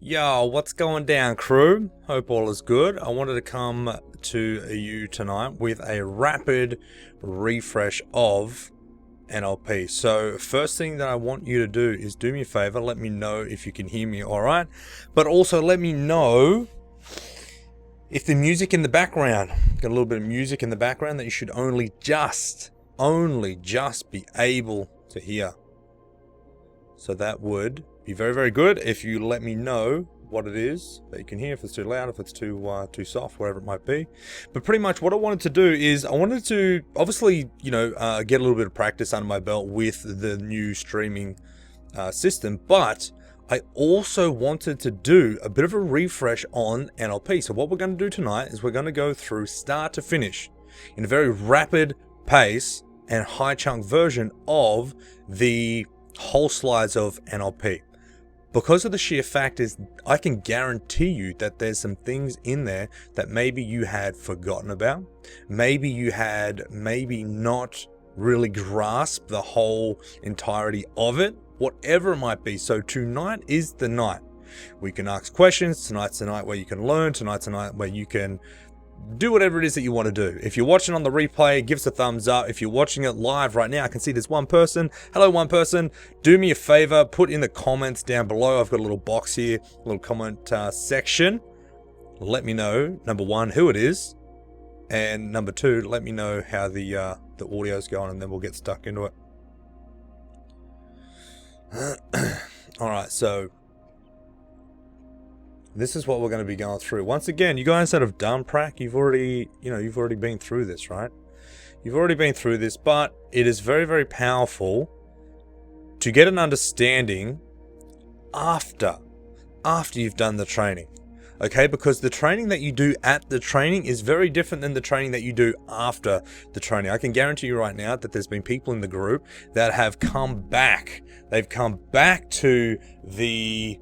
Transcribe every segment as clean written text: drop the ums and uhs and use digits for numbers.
Yo, what's going down, crew? Hope all is good. I wanted to come to you tonight with a rapid refresh of NLP. So first thing that I want you to do is do me a favor, let me know if you can hear me all right, but also let me know if the music in the background, got a little bit of music in the background that you should only just be able to hear. So that would be very, very good if you let me know what it is that you can hear, if it's too loud, if it's too soft, whatever it might be. But pretty much what I wanted to do is I wanted to obviously, get a little bit of practice under my belt with the new streaming system, but I also wanted to do a bit of a refresh on NLP. So what we're going to do tonight is we're going to go through start to finish in a very rapid pace and high chunk version of the whole slides of NLP. Because of the sheer fact is, I can guarantee you that there's some things in there that maybe you had forgotten about. Maybe you had not really grasped the whole entirety of it, whatever it might be. So tonight is the night. We can ask questions. Tonight's the night where you can learn. Tonight's the night where you can do whatever it is that you want to do. If you're watching on the replay, give us a thumbs up. If you're watching it live right now, I can see there's one person. Hello, one person. Do me a favor, put in the comments down below. I've got a little box here, a little comment section. Let me know, number one, who it is. And number two, let me know how the audio's going, and then we'll get stuck into it. All right, so this is what we're going to be going through. Once again, you guys that have done prac, you've already been through this, right? You've already been through this, but it is very, very powerful to get an understanding after you've done the training. Okay, because the training that you do at the training is very different than the training that you do after the training. I can guarantee you right now that there's been people in the group that have come back. They've come back to the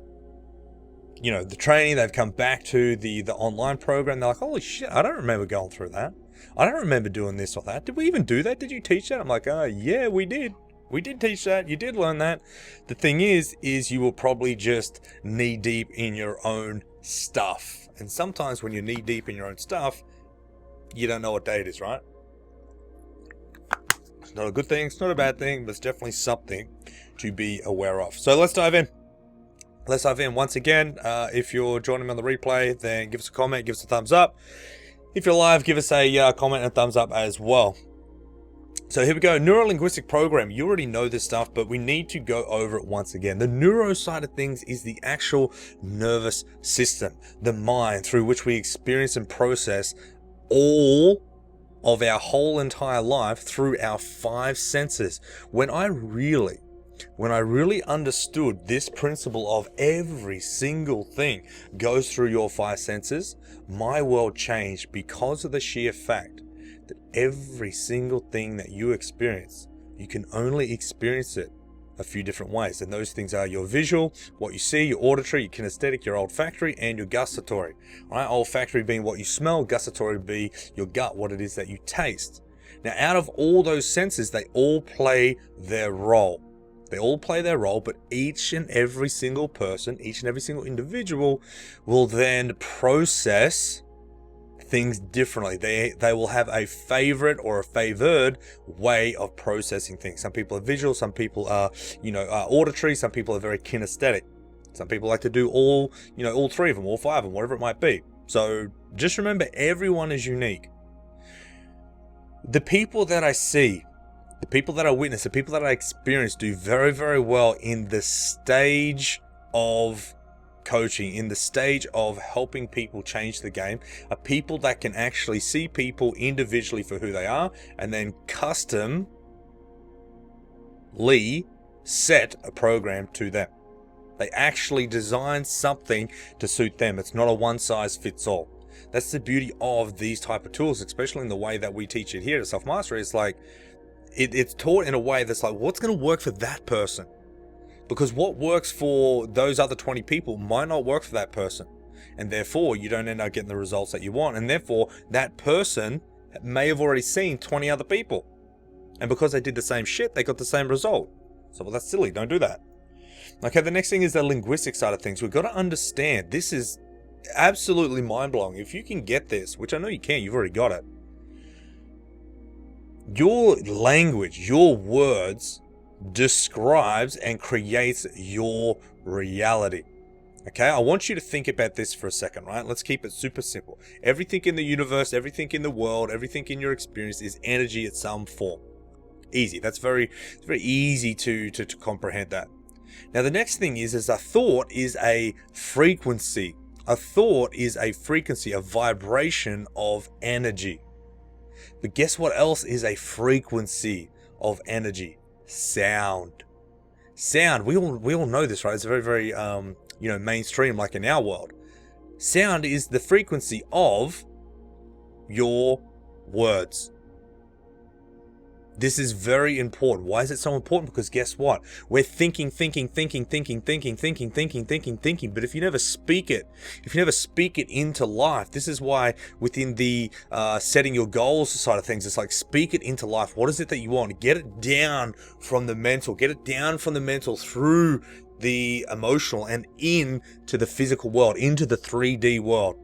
training, they've come back to the online program. They're like, holy shit, I don't remember going through that. I don't remember doing this or that. Did we even do that? Did you teach that? I'm like, yeah, we did. We did teach that. You did learn that. The thing is you will probably just knee deep in your own stuff. And sometimes when you're knee deep in your own stuff, you don't know what day it is, right? It's not a good thing. It's not a bad thing, but it's definitely something to be aware of. So let's dive in. Once again, if you're joining me on the replay, then give us a comment, give us a thumbs up. If you're live, give us a comment and a thumbs up as well. So here we go. Neuro-linguistic program. You already know this stuff, but we need to go over it once again. The neuro side of things is the actual nervous system, the mind through which we experience and process all of our whole entire life through our five senses. When I really understood this principle of every single thing goes through your five senses, my world changed because of the sheer fact that every single thing that you experience, you can only experience it a few different ways. And those things are your visual, what you see, your auditory, your kinesthetic, your olfactory, and your gustatory. Right? Olfactory being what you smell, gustatory be your gut, what it is that you taste. Now, out of all those senses, they all play their role. They all play their role, but each and every single person, each and every single individual will then process things differently. They will have a favorite or a favored way of processing things. Some people are visual, some people are, auditory, some people are very kinesthetic. Some people like to do all three of them, all five of them, whatever it might be. So just remember, everyone is unique. The people that I see, the people that I witness, the people that I experience do very, very well in the stage of coaching, in the stage of helping people change the game, are people that can actually see people individually for who they are and then customly set a program to them. They actually design something to suit them. It's not a one size fits all. That's the beauty of these type of tools, especially in the way that we teach it here at Self Mastery. It's like it's taught in a way that's like, what's going to work for that person? Because what works for those other 20 people might not work for that person. And therefore, you don't end up getting the results that you want. And therefore, that person may have already seen 20 other people. And because they did the same shit, they got the same result. So, well, that's silly. Don't do that. Okay, the next thing is the linguistic side of things. We've got to understand, this is absolutely mind-blowing. If you can get this, which I know you can, you've already got it. Your language, your words, describes and creates your reality. Okay, I want you to think about this for a second, right? Let's keep it super simple. Everything in the universe, everything in the world, everything in your experience is energy at some form. Easy. That's very easy to comprehend that. Now, the next thing is a thought is a frequency. A thought is a frequency, a vibration of energy. But guess what else is a frequency of energy? Sound. Sound. We all know this, right? It's very mainstream, like in our world. Sound is the frequency of your words. This is very important. Why is it so important? Because guess what? We're thinking. But if you never speak it into life, this is why within the setting your goals side of things, it's like speak it into life. What is it that you want? Get it down from the mental. Get it down from the mental through the emotional and into the physical world, into the 3D world.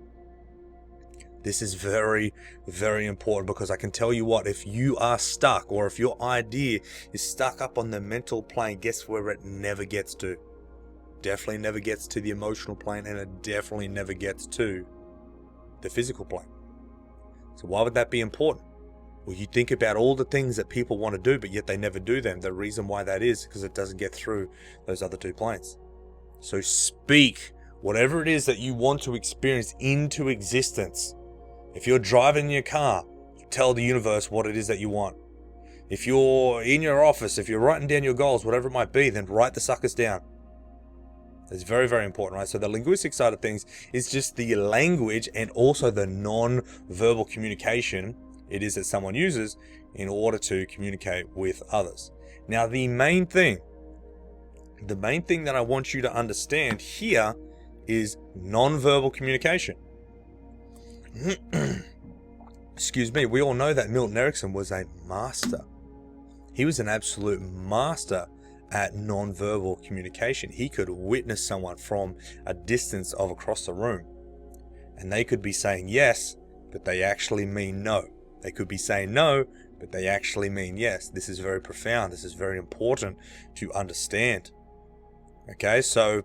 This is very, very important, because I can tell you what, if you are stuck, or if your idea is stuck up on the mental plane, guess where it never gets to? Definitely never gets to the emotional plane, and it definitely never gets to the physical plane. So why would that be important? Well, you think about all the things that people want to do, but yet they never do them. The reason why that is because it doesn't get through those other two planes. So speak whatever it is that you want to experience into existence. If you're driving your car, tell the universe what it is that you want. If you're in your office, if you're writing down your goals, whatever it might be, then write the suckers down. It's very, very important, right? So the linguistic side of things is just the language and also the non-verbal communication it is that someone uses in order to communicate with others. Now, the main thing that I want you to understand here is non-verbal communication. Excuse me, we all know that Milton Erickson was a master. He was an absolute master at non-verbal communication. He could witness someone from a distance of across the room, and they could be saying yes, but they actually mean no. They could be saying no, but they actually mean yes. This is very profound. This is very important to understand. Okay, so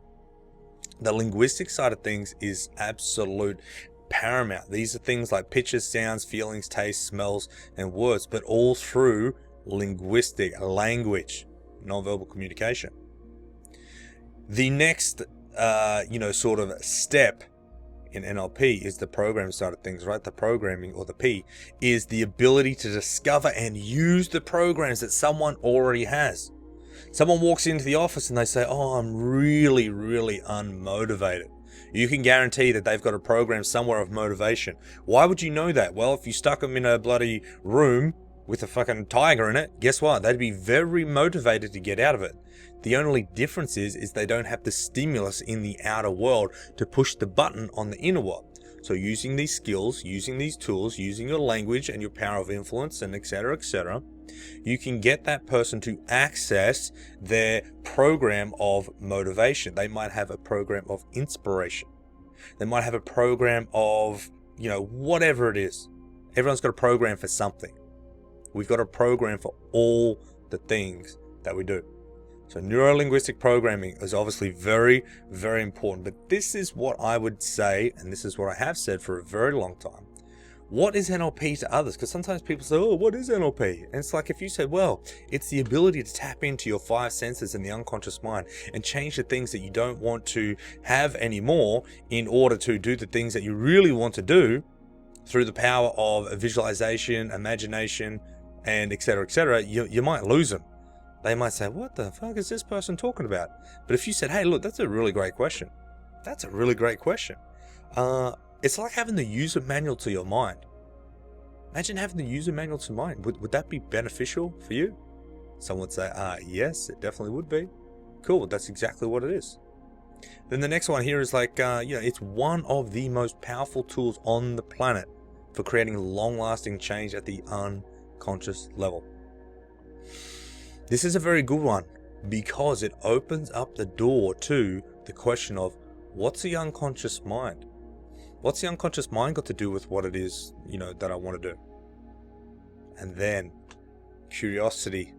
the linguistic side of things is absolute paramount. These are things like pictures, sounds, feelings, tastes, smells, and words, but all through linguistic language, non-verbal communication. The next, sort of step in NLP is the program side of things, right? The programming, or the P, is the ability to discover and use the programs that someone already has. Someone walks into the office and they say, oh, I'm really, really unmotivated. You can guarantee that they've got a program somewhere of motivation. Why would you know that? Well, if you stuck them in a bloody room with a fucking tiger in it, guess what? They'd be very motivated to get out of it. The only difference is they don't have the stimulus in the outer world to push the button on the inner world. So using these skills, using these tools, using your language and your power of influence, and etc., you can get that person to access their program of motivation. They might have a program of inspiration. They might have a program of, whatever it is. Everyone's got a program for something. We've got a program for all the things that we do. So neuro-linguistic programming is obviously very, very important. But this is what I would say, and this is what I have said for a very long time. What is NLP to others? Because sometimes people say, oh, what is NLP? And it's like, if you said, well, it's the ability to tap into your 5 senses in the unconscious mind and change the things that you don't want to have anymore in order to do the things that you really want to do through the power of visualization, imagination, and etc., you might lose them. They might say, what the fuck is this person talking about? But if you said, hey, look, that's a really great question. That's a really great question. It's like having the user manual to your mind. Imagine having the user manual to mind. Would that be beneficial for you? Someone would say, yes, it definitely would be. Cool, that's exactly what it is. Then the next one here is like, it's one of the most powerful tools on the planet for creating long-lasting change at the unconscious level. This is a very good one. because it opens up the door to the question of, what's the unconscious mind? What's the unconscious mind got to do with what it is, that I want to do? And then curiosity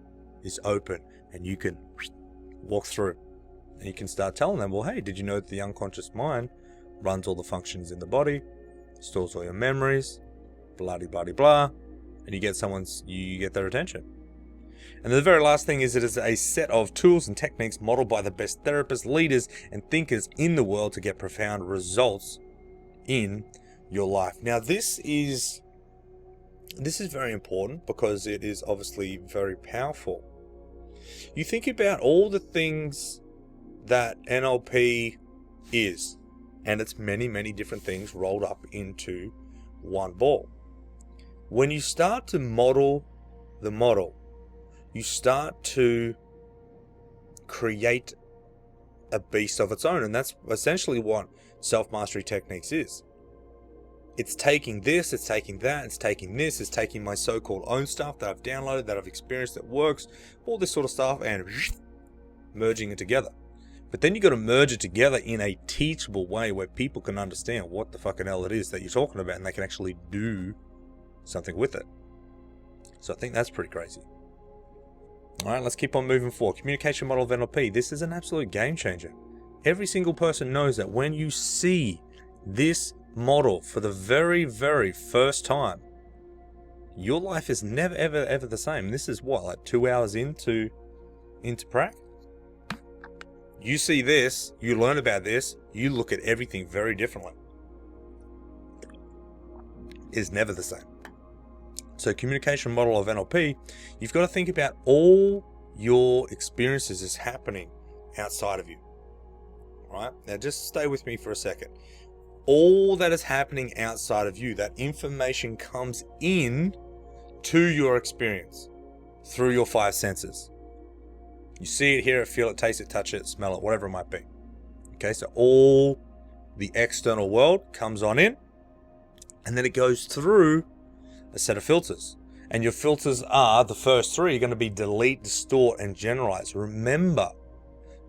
is open and you can walk through and you can start telling them, well, hey, did you know that the unconscious mind runs all the functions in the body, stores all your memories, blah, blah, blah, blah, and you get their attention. And the very last thing is, it is a set of tools and techniques modeled by the best therapists, leaders, and thinkers in the world to get profound results in your life. Now, this is very important because it is obviously very powerful. You think about all the things that NLP is, and it's many, many different things rolled up into one ball. When you start to model the model, you start to create a beast of its own. And that's essentially what self-mastery techniques is. It's taking this, it's taking that, it's taking this, it's taking my so-called own stuff that I've downloaded, that I've experienced, that works, all this sort of stuff, and merging it together. But then you got to merge it together in a teachable way where people can understand what the fucking hell it is that you're talking about, and they can actually do something with it. So I think that's pretty crazy. All right, let's keep on moving forward. Communication model of NLP. This is an absolute game changer. Every single person knows that when you see this model for the very, very first time, your life is never, ever, ever the same. This is what, like 2 hours into prac? You see this, you learn about this, you look at everything very differently. It's never the same. So communication model of NLP, you've got to think about all your experiences is happening outside of you. All right? Now just stay with me for a second. All that is happening outside of you, that information comes in to your experience through your 5 senses. You see it, hear it, feel it, taste it, touch it, smell it, whatever it might be. Okay, so all the external world comes on in, and then it goes through a set of filters. And your filters are, the first 3 are going to be delete, distort, and generalize. Remember,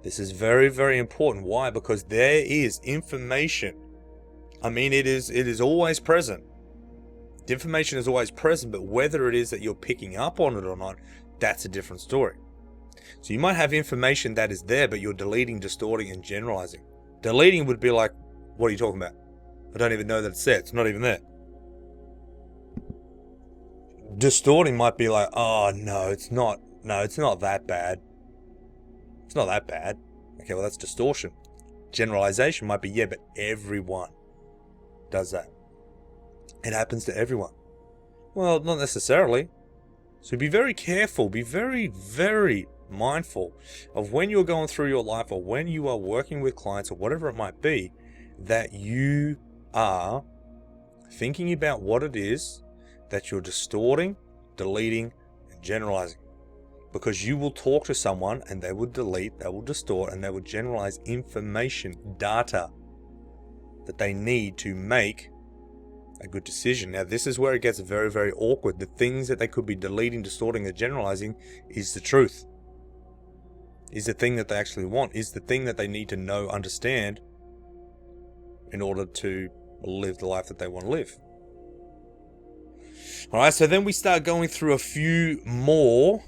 this is very, very important. Why? Because there is information. I mean, it is always present. The information is always present, but whether it is that you're picking up on it or not, that's a different story. So you might have information that is there, but you're deleting, distorting, and generalizing. Deleting would be like, what are you talking about? I don't even know that it's there. It's not even there. Distorting might be like, oh, no, it's not that bad. It's not that bad. Okay, well, that's distortion. Generalization might be, yeah, but everyone does that. It happens to everyone. Well, not necessarily. So be very careful. Be very, very mindful of when you're going through your life or when you are working with clients or whatever it might be, that you are thinking about what it is that you're distorting, deleting, and generalizing. Because you will talk to someone and they will delete, they will distort, and they will generalize information, data that they need to make a good decision. Now, this is where it gets very, very awkward. The things that they could be deleting, distorting, or generalizing is the truth. Is the thing that they actually want. Is the thing that they need to know, understand in order to live the life that they want to live. Alright, so then we start going through a few more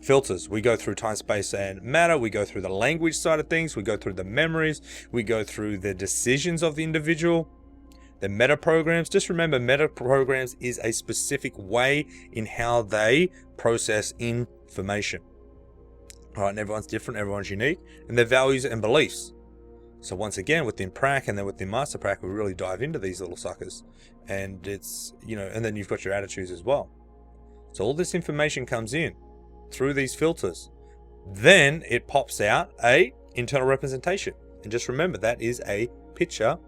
filters. We go through time, space, and matter. We go through the language side of things. We go through the memories. We go through the decisions of the individual. The meta programs. Just remember, meta programs is a specific way in how they process information. Alright, and everyone's different, everyone's unique, and their values and beliefs. So once again, within prac and then within master prac, we really dive into these little suckers. And it's, and then you've got your attitudes as well. So all this information comes in through these filters. Then it pops out a internal representation. And just remember, that is a picture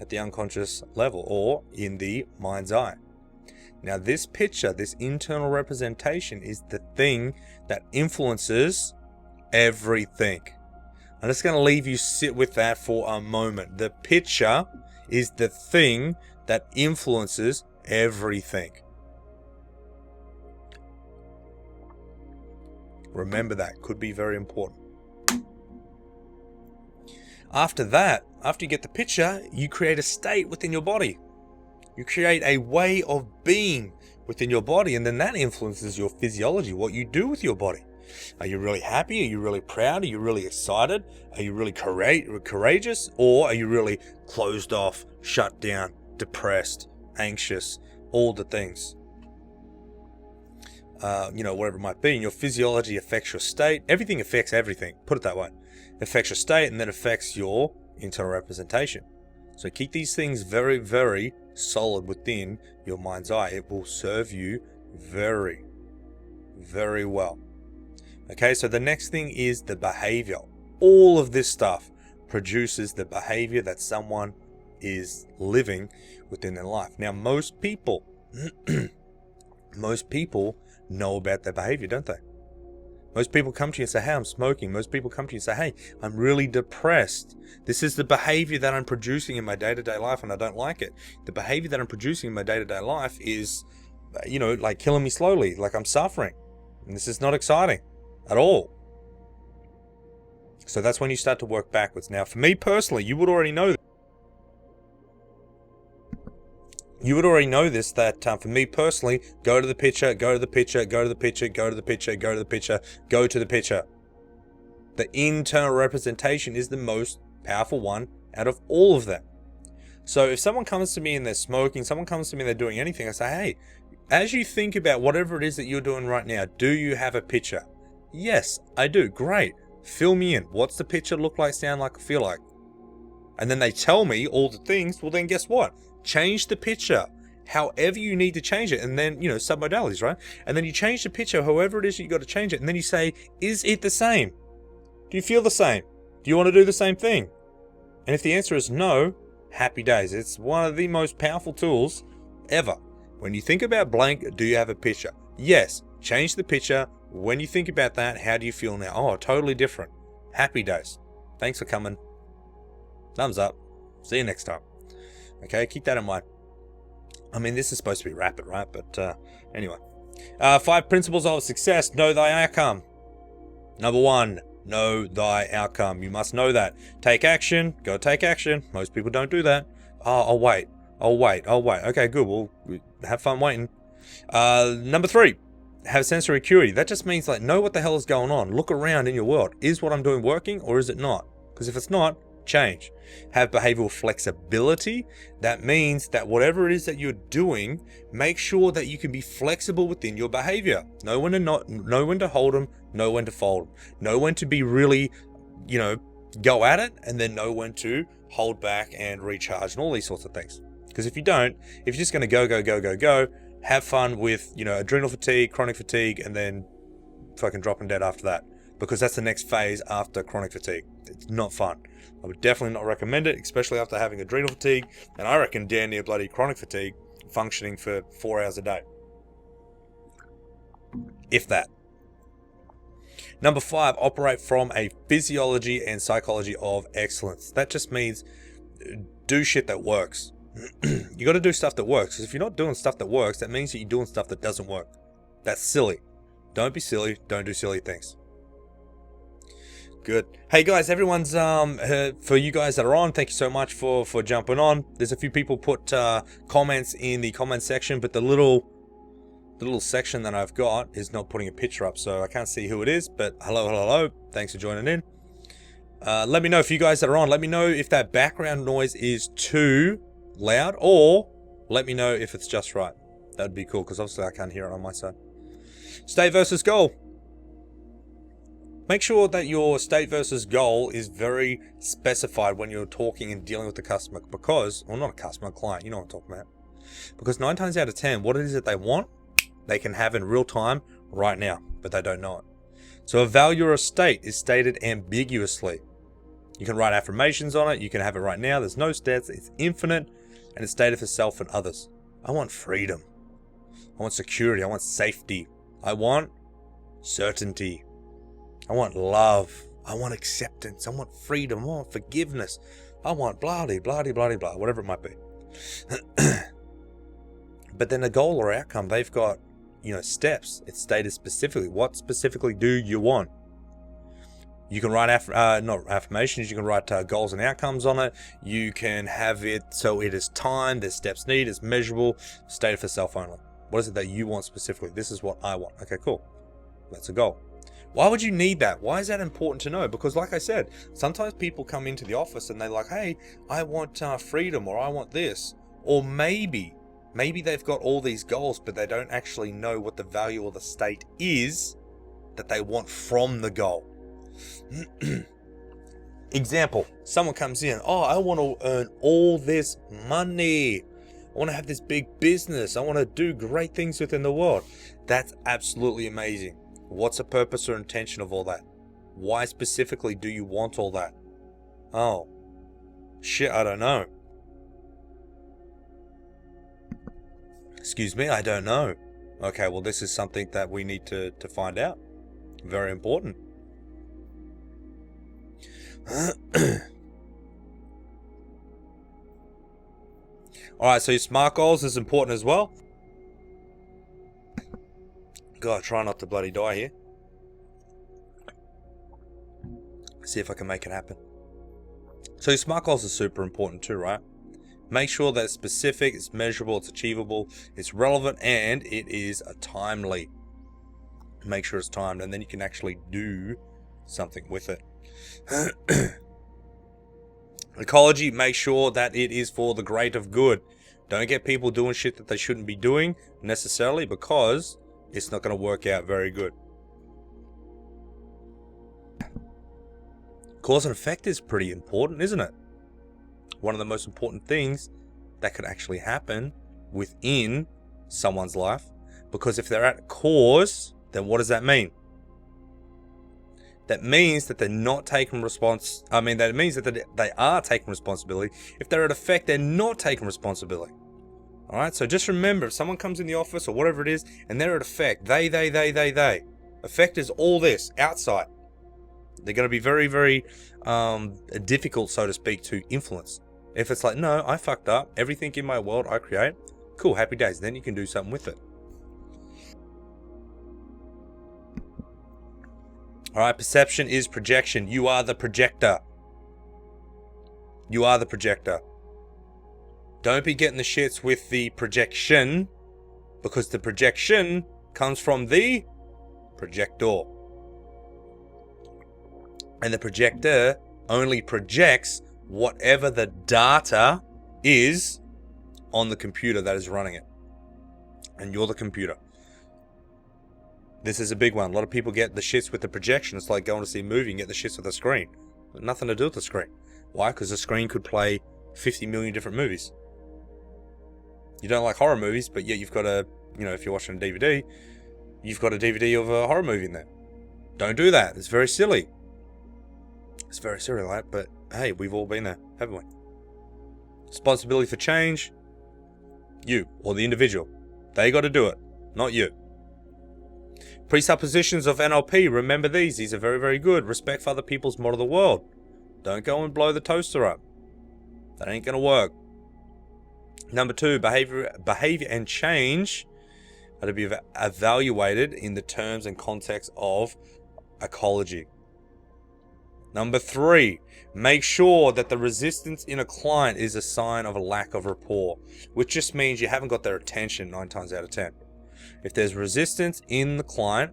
at the unconscious level or in the mind's eye. Now this picture, this internal representation, is the thing that influences everything. I'm just going to leave you sit with that for a moment. The picture is the thing that influences everything. Remember that. Could be very important. After that, after you get the picture, you create a state within your body. You create a way of being within your body, and then that influences your physiology, what you do with your body. Are you really happy? Are you really proud? Are you really excited? Are you really courageous? Or are you really closed off, shut down, depressed, anxious, all the things? Whatever it might be. And your physiology affects your state. Everything affects everything. Put it that way. It affects your state and then affects your internal representation. So keep these things very, very solid within your mind's eye. It will serve you very, very well. Okay, so the next thing is the behavior. All of this stuff produces the behavior that someone is living within their life. Now, most people know about their behavior, don't they? Most people come to you and say, hey, I'm smoking. Most people come to you and say, hey, I'm really depressed. This is the behavior that I'm producing in my day-to-day life and I don't like it. The behavior that I'm producing in my day-to-day life is, like killing me slowly, like I'm suffering. And this is not exciting at all. So that's when you start to work backwards. Now, for me personally, you would already know this. You would already know this, that for me personally, go to the picture, go to the picture, go to the picture, go to the picture, go to the picture, go to the picture. The internal representation is the most powerful one out of all of them. So if someone comes to me and they're smoking, someone comes to me and they're doing anything, I say, hey, as you think about whatever it is that you're doing right now, do you have a picture? Yes, I do. Great. Fill me in. What's the picture look like, sound like, feel like? And then they tell me all the things. Well, then guess what? Change the picture however you need to change it. And then, submodalities, right? And then you change the picture however it is you got to change it. And then you say, is it the same? Do you feel the same? Do you want to do the same thing? And if the answer is no, happy days. It's one of the most powerful tools ever. When you think about blank, do you have a picture? Yes. Change the picture. When you think about that, how do you feel now? Oh, totally different. Happy days. Thanks for coming. Thumbs up. See you next time. Okay, keep that in mind. I mean, this is supposed to be rapid, right? But anyway. 5 principles of success. Know thy outcome. Number 1, know thy outcome. You must know that. Take action. Go take action. Most people don't do that. Oh, I'll wait. Okay, good. Well, have fun waiting. Number 3, have sensory acuity. That just means know what the hell is going on. Look around in your world. Is what I'm doing working or is it not? Because if it's not, change. Have behavioral flexibility. That means that whatever it is that you're doing, make sure that you can be flexible within your behavior. Know when to hold them, know when to fold them. Know when to be really, go at it, and then know when to hold back and recharge and all these sorts of things. Because if you don't, if you're just going to go, have fun with, adrenal fatigue, chronic fatigue, and then fucking dropping dead after that. Because that's the next phase after chronic fatigue. It's not fun. I would definitely not recommend it, especially after having adrenal fatigue, and I reckon damn near bloody chronic fatigue, functioning for 4 hours a day. If that. Number 5, operate from a physiology and psychology of excellence. That just means do shit that works. You got to do stuff that works. Because if you're not doing stuff that works, that means that you're doing stuff that doesn't work. That's silly. Don't be silly. Don't do silly things. Good. Hey guys, everyone's for you guys that are on, thank you so much for jumping on. There's a few people put comments in the comment section, but the little section that I've got is not putting a picture up, so I can't see who it is. But hello. Thanks for joining in. Let me know if you guys that are on. Let me know if that background noise is too loud, or let me know if it's just right. That'd be cool, because obviously I can't hear it on my side. State versus goal. Make sure that your state versus goal is very specified when you're talking and dealing with the customer, because, well, not a customer, a client, you know what I'm talking about. Because 9 times out of 10, what it is that they want, they can have in real time right now, but they don't know it. So a value or a state is stated ambiguously. You can write affirmations on it, you can have it right now, there's no stats, it's infinite, and it's stated for self and others. I want freedom. I want security, I want safety. I want certainty. I want love. I want acceptance. I want freedom. I want forgiveness. I want blah, blah, blah, blah, blah, whatever it might be. But then a goal or outcome, they've got, steps. It's stated specifically. What specifically do you want? You can write not affirmations. You can write goals and outcomes on it. You can have it so it is timed. There's steps needed. It's measurable. Stated for self only. What is it that you want specifically? This is what I want. Okay, cool. That's a goal. Why would you need that? Why is that important to know? Because like I said, sometimes people come into the office and they're like, hey, I want freedom, or I want this. Or maybe they've got all these goals, but they don't actually know what the value or the state is that they want from the goal. Example, someone comes in, oh, I want to earn all this money. I want to have this big business. I want to do great things within the world. That's absolutely amazing. What's the purpose or intention of all that? Why specifically do you want all that? Oh, shit, I don't know. Excuse me, I don't know. Okay, well, this is something that we need to find out. Very important. Alright, so your SMART goals is important as well. God, try not to bloody die here. See if I can make it happen. So your SMART goals are super important too, right? Make sure that it's specific, it's measurable, it's achievable, it's relevant, and it is timely. Make sure it's timed, and then you can actually do something with it. Ecology, make sure that it is for the greater good. Don't get people doing shit that they shouldn't be doing necessarily, because it's not going to work out very good. Cause and effect is pretty important, isn't it? One of the most important things that could actually happen within someone's life. Because if they're at cause, then what does that mean? That means that they're not taking that means that they are taking responsibility. If they're at effect, they're not taking responsibility. Alright, so just remember, if someone comes in the office or whatever it is, and they're at effect, they. Effect is all this, outside. They're going to be very, very difficult, so to speak, to influence. If it's like, no, I fucked up, everything in my world I create, cool, happy days, then you can do something with it. Alright, perception is projection. You are the projector. You are the projector. Don't be getting the shits with the projection, because the projection comes from the projector. And the projector only projects whatever the data is on the computer that is running it. And you're the computer. This is a big one. A lot of people get the shits with the projection. It's like going to see a movie and get the shits with the screen. Nothing to do with the screen. Why? Because the screen could play 50 million different movies. You don't like horror movies, but yet you've got if you're watching a DVD, you've got a DVD of a horror movie in there. Don't do that. It's very silly. It's very silly, right? But hey, we've all been there, haven't we? Responsibility for change, you or the individual. They got to do it, not you. Presuppositions of NLP. Remember these. These are very, very good. Respect for other people's model of the world. Don't go and blow the toaster up. That ain't going to work. Number 2, behavior and change are to be evaluated in the terms and context of ecology. Number 3, make sure that the resistance in a client is a sign of a lack of rapport, which just means you haven't got their attention 9 times out of 10. If there's resistance in the client,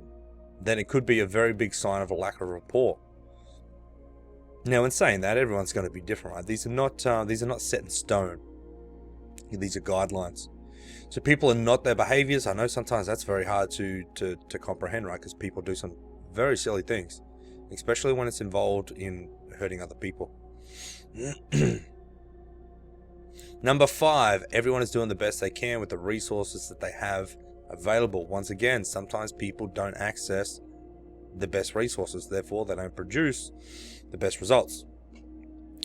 then it could be a very big sign of a lack of rapport. Now, in saying that, everyone's going to be different, right? These are not set in stone. These are guidelines. So people are not their behaviors. I know sometimes that's very hard to comprehend, right? Because people do some very silly things, especially when it's involved in hurting other people. Number 5, everyone is doing the best they can with the resources that they have available. Once again, sometimes people don't access the best resources, therefore they don't produce the best results.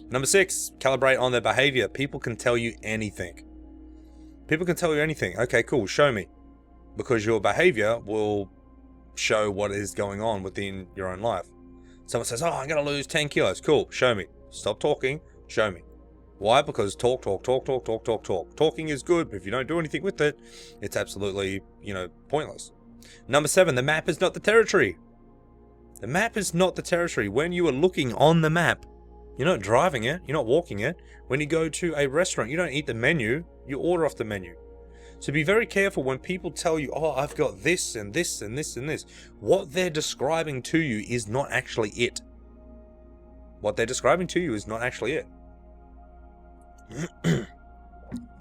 Number 6, calibrate on their behavior. People can tell you anything. People can tell you anything. Okay, cool, show me. Because your behavior will show what is going on within your own life. Someone says, oh, I'm going to lose 10 kilos. Cool, show me. Stop talking, show me. Why? Because talk. Talking is good, but if you don't do anything with it, it's absolutely, pointless. Number 7, the map is not the territory. The map is not the territory. When you are looking on the map, you're not driving it, you're not walking it. When you go to a restaurant, you don't eat the menu, you order off the menu. So be very careful when people tell you, oh, I've got this and this and this and this. What they're describing to you is not actually it. What they're describing to you is not actually it.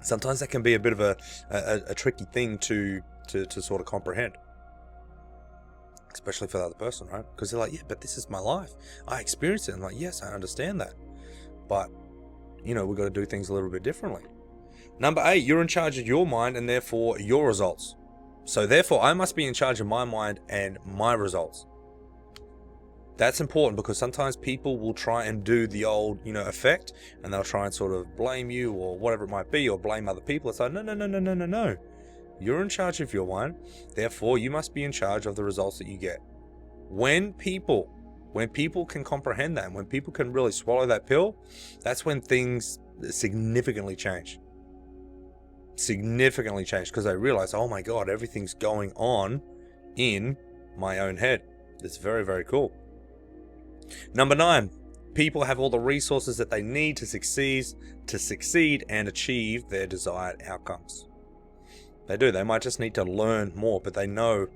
Sometimes that can be a bit of a tricky thing to sort of comprehend. Especially for the other person, right? Because they're like, yeah, but this is my life. I experienced it. I'm like, yes, I understand that. But, we've got to do things a little bit differently. Number 8, you're in charge of your mind and therefore your results. So therefore, I must be in charge of my mind and my results. That's important because sometimes people will try and do the old, effect, and they'll try and sort of blame you or whatever it might be, or blame other people. It's like, no. You're in charge of your mind, therefore you must be in charge of the results that you get. When people can comprehend that, when people can really swallow that pill, that's when things significantly change. Because they realize, oh my God, everything's going on in my own head. It's very, very cool. Number 9, people have all the resources that they need to succeed and achieve their desired outcomes. They do. They might just need to learn more, but they know,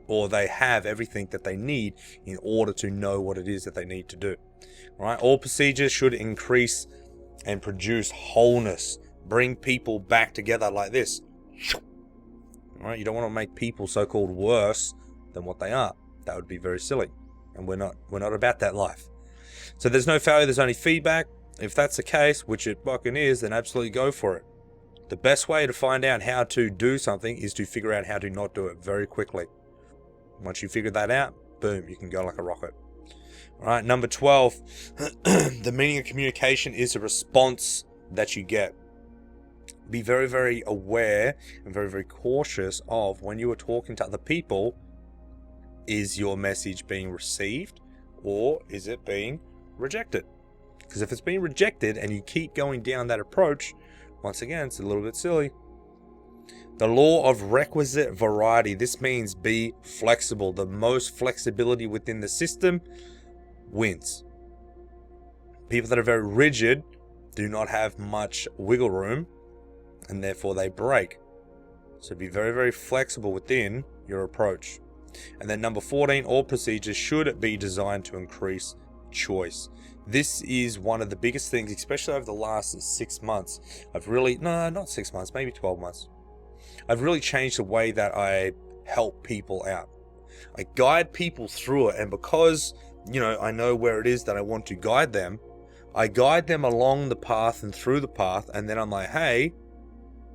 or they have everything that they need in order to know what it is that they need to do. All right? All procedures should increase and produce wholeness. Bring people back together like this. All right? You don't want to make people so-called worse than what they are. That would be very silly. And we're not about that life. So there's no failure, there's only feedback. If that's the case, which it fucking is, then absolutely go for it. The best way to find out how to do something is to figure out how to not do it very quickly. Once you figure that out, boom, you can go like a rocket. All right, number 12, the meaning of communication is a response that you get. Be very, very aware and very, very cautious of when you are talking to other people. Is your message being received or is it being rejected? Because if it's being rejected and you keep going down that approach, once again, it's a little bit silly. The law of requisite variety. This means be flexible. The most flexibility within the system wins. People that are very rigid do not have much wiggle room and therefore they break. So be very, very flexible within your approach. And then number 14, all procedures should be designed to increase choice. This is one of the biggest things, especially over the last 6 months. Not 6 months, maybe 12 months. I've really changed the way that I help people out. I guide people through it, and because, I know where it is that I want to guide them, I guide them along the path and through the path, and then I'm like, hey,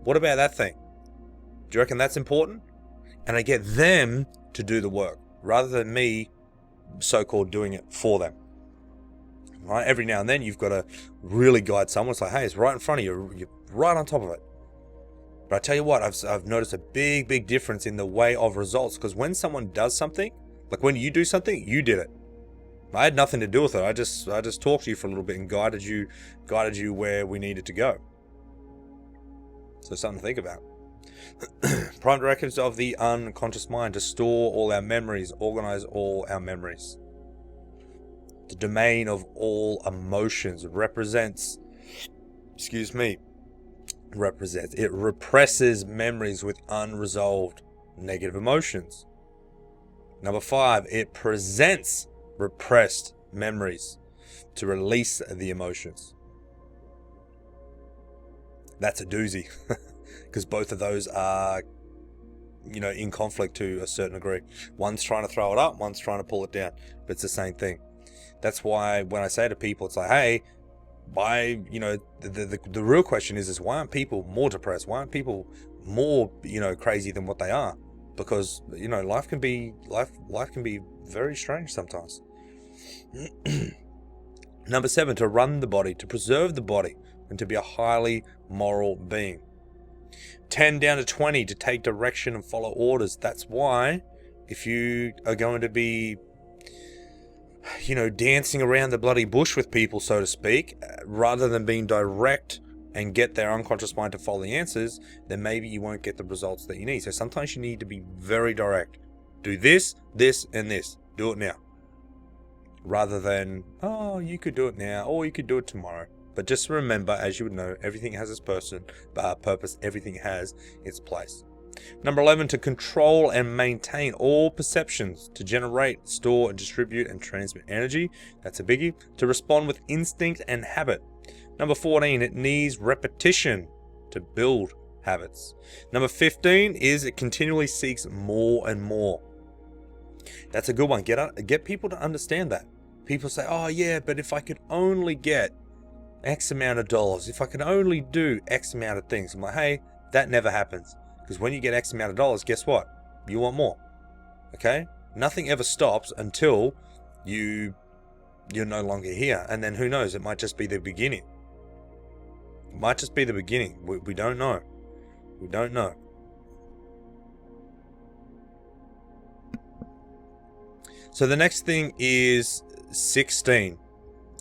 what about that thing? Do you reckon that's important? And I get them to do the work rather than me so-called doing it for them. Right? Every now and then you've got to really guide someone. It's like, hey, it's right in front of you. You're right on top of it. But I tell you what, I've noticed a big difference in the way of results, because when someone does something, like when you do something, you did it. I had nothing to do with it. I just talked to you for a little bit and guided you where we needed to go. So something to think about. Prime directives of the unconscious mind: to store all our memories, organize all our memories. The domain of all emotions it represents, it represses memories with unresolved negative emotions. Number 5, it presents repressed memories to release the emotions. That's a doozy. Because both of those are, in conflict to a certain degree. One's trying to throw it up, one's trying to pull it down. But it's the same thing. That's why when I say to people, it's like, hey, why, the real question is why aren't people more depressed? Why aren't people more, crazy than what they are? Because, life can be very strange sometimes. Number 7, to run the body, to preserve the body, and to be a highly moral being. 10 down to 20, to take direction and follow orders. That's why if you are going to be, dancing around the bloody bush with people, so to speak, rather than being direct and get their unconscious mind to follow the answers, then maybe you won't get the results that you need. So sometimes you need to be very direct, Do this, this, and this. Do it now. Rather than, oh, you could do it now, or you could do it tomorrow. But just remember, as you would know, everything has its purpose, everything has its place. Number 11, to control and maintain all perceptions, to generate, store, and distribute and transmit energy. That's a biggie. To respond with instinct and habit. Number 14, it needs repetition to build habits. Number 15 is it continually seeks more and more. That's a good one. Get people to understand that. People say, oh yeah, but if I could only get X amount of dollars, if I could only do X amount of things. I'm like, hey, that never happens. Because when you get X amount of dollars, guess what? You want more. Okay? Nothing ever stops until you're no longer here. And then who knows? It might just be the beginning. It might just be the beginning. We don't know. We don't know. So the next thing is 16.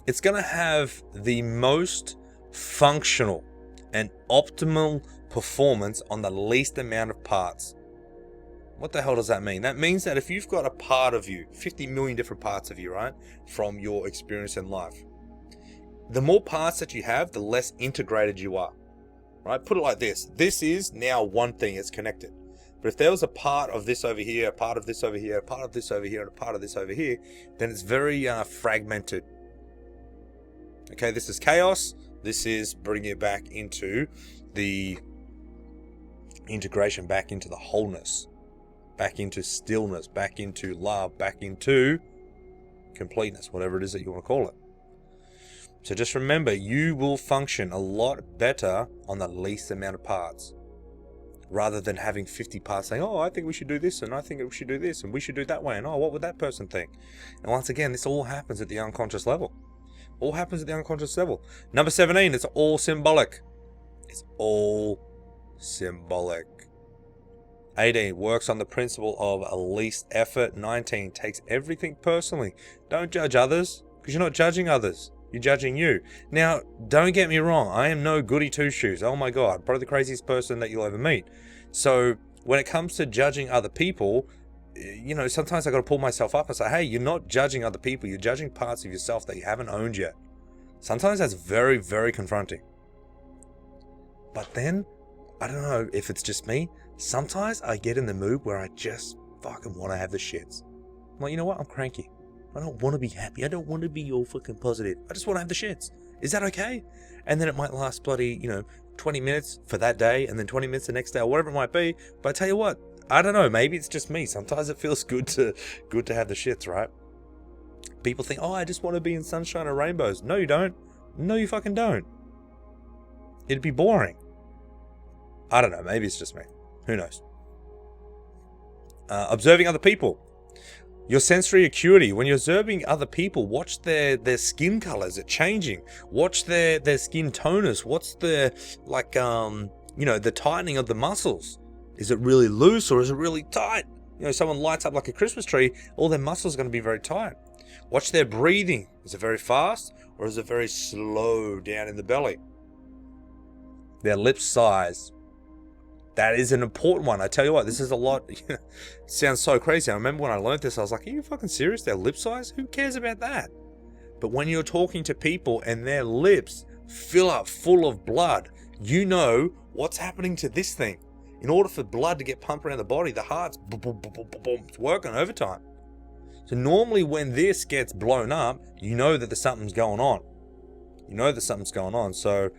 It's going to have the most functional and optimal performance on the least amount of parts. What the hell does that mean? That means that if you've got a part of you, 50 million different parts of you, right, from your experience in life, the more parts that you have, the less integrated you are, right? Put it like this. This is now one thing. It's connected. But if there was a part of this over here, a part of this over here, a part of this over here, and a part of this over here, then it's very fragmented. Okay, this is chaos. This is bringing it back into the integration, back into the wholeness, back into stillness, back into love, back into completeness, whatever it is that you want to call it. So just remember, you will function a lot better on the least amount of parts, rather than having 50 parts saying, oh, I think we should do this, and I think we should do this, and we should do it that way, and oh, what would that person think? And once again, this all happens at the unconscious level. All happens at the unconscious level. Number 17, it's all symbolic. It's all symbolic. 18, works on the principle of least effort. 19, takes everything personally. Don't judge others, because you're not judging others. You're judging you. Now, don't get me wrong. I am no goody two-shoes. Oh my God, probably the craziest person that you'll ever meet. So when it comes to judging other people, you know, sometimes I got to pull myself up and say, hey, you're not judging other people. You're judging parts of yourself that you haven't owned yet. Sometimes that's very, very confronting. But then, I don't know if it's just me. Sometimes I get in the mood where I just fucking want to have the shits. I'm like, you know what? I'm cranky. I don't want to be happy. I don't want to be all fucking positive. I just want to have the shits. Is that okay? And then it might last bloody, 20 minutes for that day, and then 20 minutes the next day, or whatever it might be. But I tell you what, I don't know. Maybe it's just me. Sometimes it feels good to have the shits, right? People think, oh, I just want to be in sunshine and rainbows. No, you don't. No, you fucking don't. It'd be boring. I don't know. Maybe it's just me. Who knows? Observing other people. Your sensory acuity. When you're observing other people, watch their skin colors. It's changing. Watch their skin tonus. What's the, the tightening of the muscles. Is it really loose or is it really tight? Someone lights up like a Christmas tree, all their muscles are going to be very tight. Watch their breathing. Is it very fast or is it very slow down in the belly? Their lip size. That is an important one. I tell you what, this is a lot. It sounds so crazy. I remember when I learned this, I was like, are you fucking serious? Their lip size? Who cares about that? But when you're talking to people and their lips fill up full of blood, you know what's happening to this thing. In order for blood to get pumped around the body, the heart's it's working overtime. So normally when this gets blown up, you know that there's something's going on. So,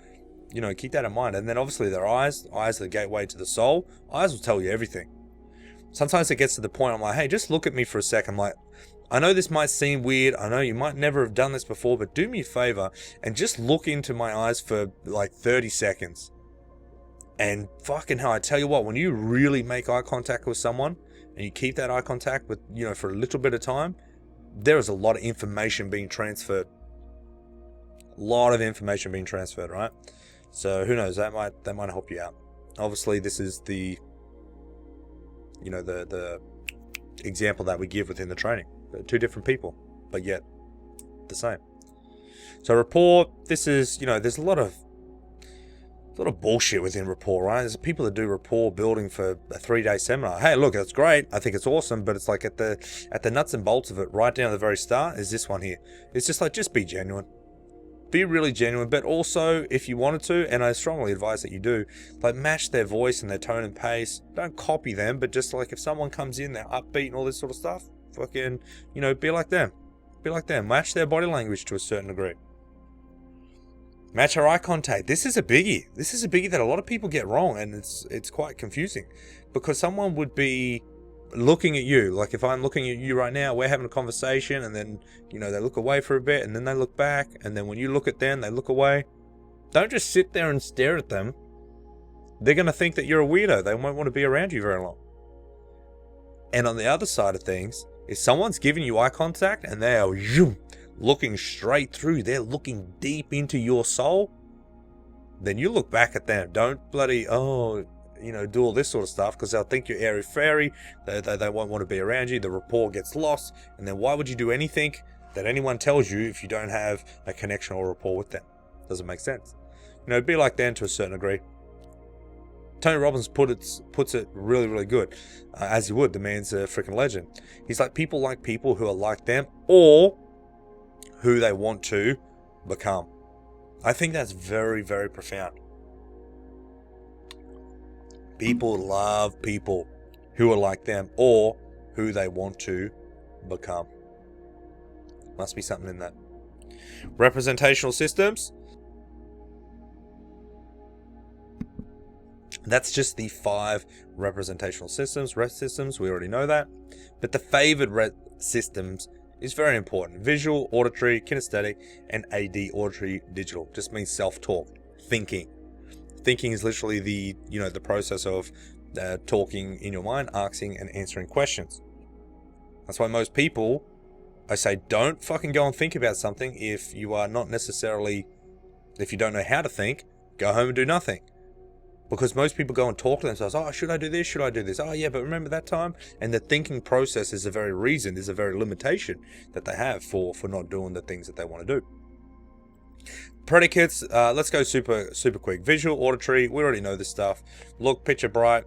keep that in mind. And then obviously their eyes are the gateway to the soul. Eyes will tell you everything. Sometimes it gets to the point I'm like, hey, just look at me for a second. I'm like, I know this might seem weird. I know you might never have done this before, but do me a favor and just look into my eyes for like 30 seconds. And fucking hell, I tell you what, when you really make eye contact with someone and you keep that eye contact with, for a little bit of time, there is a lot of information being transferred. Right? So who knows, that might help you out. Obviously, this is the example that we give within the training. They're two different people, but yet the same. So rapport, this is, there's a lot of a lot of bullshit within Rapport, right? There's people that do rapport building for a 3-day seminar. Hey, look, that's great. I think it's awesome, but it's like at the nuts and bolts of it, right down at the very start, is this one here. It's just like, just be genuine. Be really genuine, but also, if you wanted to, and I strongly advise that you do, like match their voice and their tone and pace. Don't copy them, but just like if someone comes in, they're upbeat and all this sort of stuff, fucking, be like them. Be like them. Match their body language to a certain degree. Match our eye contact. This is a biggie. This is a biggie that a lot of people get wrong, and it's quite confusing, because someone would be looking at you. Like if I'm looking at you right now, we're having a conversation, and then they look away for a bit, and then they look back, and then when you look at them, they look away. Don't just sit there and stare at them. They're going to think that you're a weirdo. They won't want to be around you very long. And on the other side of things, if someone's giving you eye contact and they are looking straight through, they're looking deep into your soul, then you look back at them. Don't bloody do all this sort of stuff, because they'll think you're airy-fairy. They won't want to be around you. The rapport gets lost, and then why would you do anything that anyone tells you if you don't have a connection or rapport with them? Doesn't make sense. Be like them to a certain degree. Tony Robbins puts it really, really good, as he would. The man's a freaking legend. He's like people who are like them, or who they want to become. I think that's very, very profound. People love people who are like them, or who they want to become. Must be something in that. Representational systems. That's just the 5 representational systems. Rep systems, we already know that. But the favored rep systems is very important. Visual, auditory, kinesthetic, and AD, auditory, digital. Just means self-talk, thinking. Thinking is literally the process of talking in your mind, asking and answering questions. That's why most people, I say, don't fucking go and think about something if you don't know how to think. Go home and do nothing. Because most people go and talk to themselves. Oh, should I do this? Should I do this? Oh, yeah, but remember that time? And the thinking process is a very limitation that they have for not doing the things that they want to do. Predicates, let's go super quick. Visual, auditory, we already know this stuff. Look, picture, bright,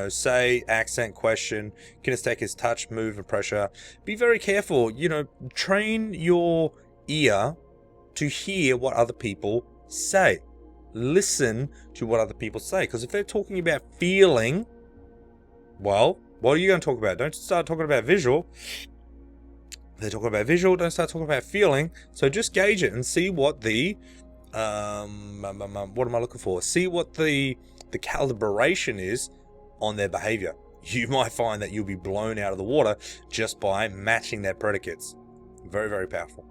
say, accent, question. Kinesthetic is touch, move, and pressure. Be very careful. Train your ear to hear what other people say. Listen to what other people say, because if they're talking about feeling, well, what are you going to talk about? Don't start talking about visual. If they're talking about visual, don't start talking about feeling. So just gauge it and see what the what am I looking for? See what the calibration is on their behavior. You might find that you'll be blown out of the water just by matching their predicates. Very, very powerful.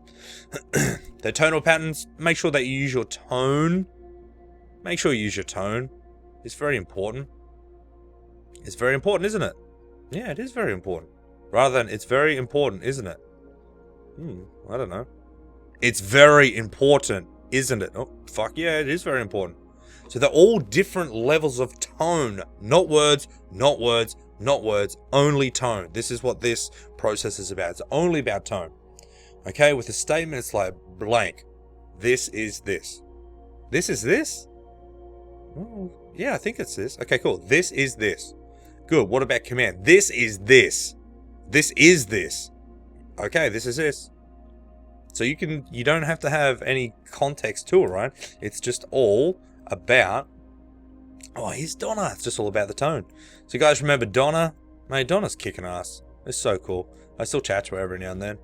The tonal patterns, make sure that you use your tone. Make sure you use your tone. It's very important. It's very important, isn't it? Yeah, it is very important. Rather than, it's very important, isn't it? I don't know. It's very important, isn't it? Oh, fuck yeah, it is very important. So they're all different levels of tone. Not words, not words, not words. Only tone. This is what this process is about. It's only about tone. Okay, with a statement, it's like blank. This is this. This is this? Oh, yeah, I think it's this. Okay, cool. This is this. Good. What about command? This is this. This is this. Okay, this is this. So you don't have to have any context to it, right? It's just all about, oh, here's Donna. It's just all about the tone. So you guys remember Donna? Mate, Donna's kicking ass. It's so cool. I still chat to her every now and then.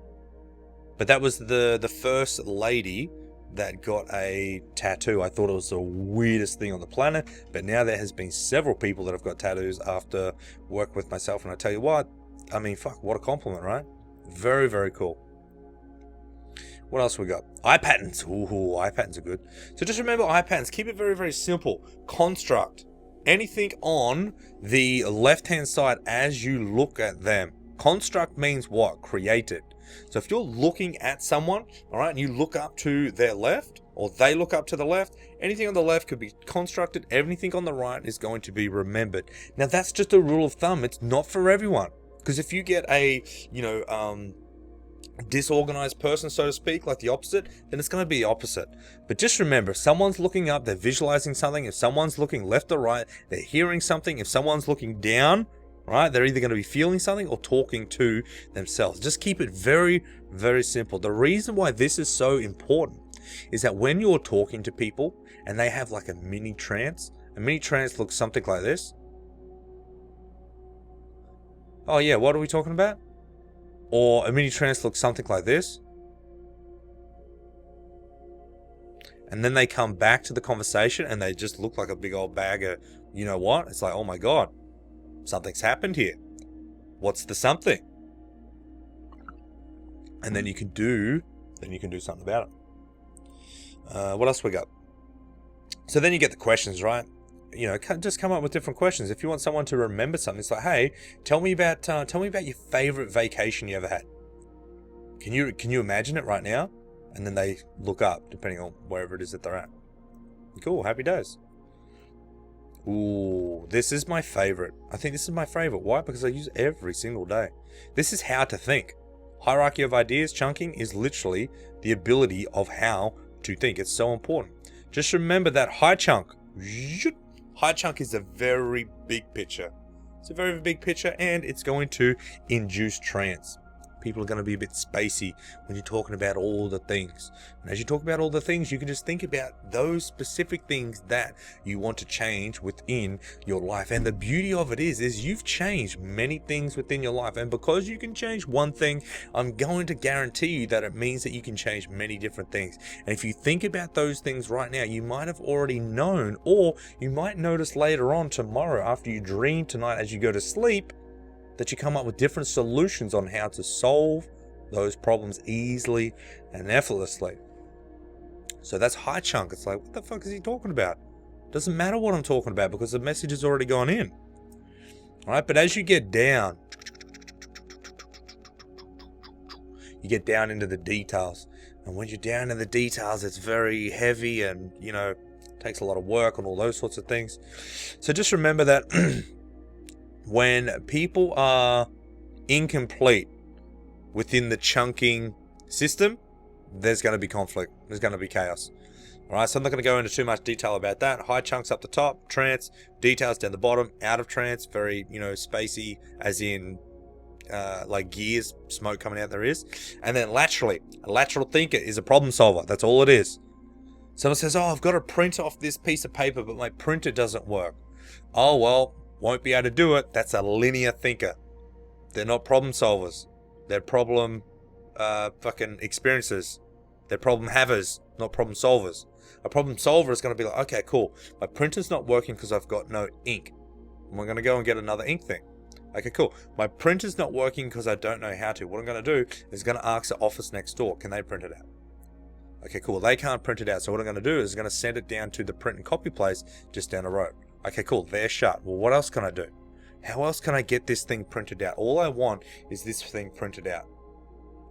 But that was the first lady that got a tattoo. I thought it was the weirdest thing on the planet, but now there has been several people that have got tattoos after work with myself, and I tell you what, I mean, fuck, what a compliment, right? Very, very cool. What else we got? Eye patterns. Ooh, eye patterns are good. So just remember eye patterns. Keep it very, very simple. Construct. Anything on the left-hand side as you look at them. Construct means what? Created. So if you're looking at someone, all right, and you look up to their left, or they look up to the left, anything on the left could be constructed. Everything on the right is going to be remembered. Now that's just a rule of thumb. It's not for everyone. Because if you get a, disorganized person, so to speak, like the opposite, then it's going to be the opposite. But just remember, if someone's looking up, they're visualizing something. If someone's looking left or right, they're hearing something. If someone's looking down, right, they're either going to be feeling something or talking to themselves. Just keep it very, very simple. The reason why this is so important is that when you're talking to people and they have like a mini trance looks something like this. Oh yeah, what are we talking about? Or a mini trance looks something like this. And then they come back to the conversation and they just look like a big old bag of, you know what? It's like, oh my God, something's happened here. What's the something? And then you can do something about it. What else we got? So then you get the questions, right? You know, just come up with different questions. If you want someone to remember something, it's like, hey, tell me about your favorite vacation you ever had. Can you imagine it right now? And then they look up, depending on wherever it is that they're at. Cool, happy days. Ooh, this is my favorite. I think this is my favorite. Why? Because I use it every single day. This is how to think. Hierarchy of ideas, chunking, is literally the ability of how to think. It's so important. Just remember that high chunk. High chunk is a very big picture. It's a very big picture, and it's going to induce trance. People are going to be a bit spacey when you're talking about all the things. And as you talk about all the things, you can just think about those specific things that you want to change within your life. And the beauty of it is you've changed many things within your life. And because you can change one thing, I'm going to guarantee you that it means that you can change many different things. And if you think about those things right now, you might have already known, or you might notice later on tomorrow after you dream tonight as you go to sleep, that you come up with different solutions on how to solve those problems easily and effortlessly. So that's high chunk. It's like, what the fuck is he talking about? Doesn't matter what I'm talking about because the message has already gone in. All right, but as you get down into the details. And when you're down in the details, it's very heavy and, you know, takes a lot of work and all those sorts of things. So just remember that when people are incomplete within the chunking system, there's going to be conflict. There's going to be chaos. All right, so I'm not going to go into too much detail about that. High chunks up the top, trance, details down the bottom, out of trance, very, you know, spacey, as in like gears, smoke coming out there is. And then laterally, a lateral thinker is a problem solver. That's all it is. Someone says, oh, I've got to print off this piece of paper, but my printer doesn't work. Oh, well, won't be able to do it. That's a linear thinker. They're not problem solvers. They're problem fucking experiences. They're problem havers, not problem solvers. A problem solver is going to be like, okay, cool. My printer's not working because I've got no ink. We're going to go and get another ink thing. Okay, cool. My printer's not working because I don't know how to. What I'm going to do is going to ask the office next door, can they print it out? Okay, cool. They can't print it out. So what I'm going to do is going to send it down to the print and copy place just down the road. Okay, cool. They're shut. Well, what else can I do? How else can I get this thing printed out? All I want is this thing printed out.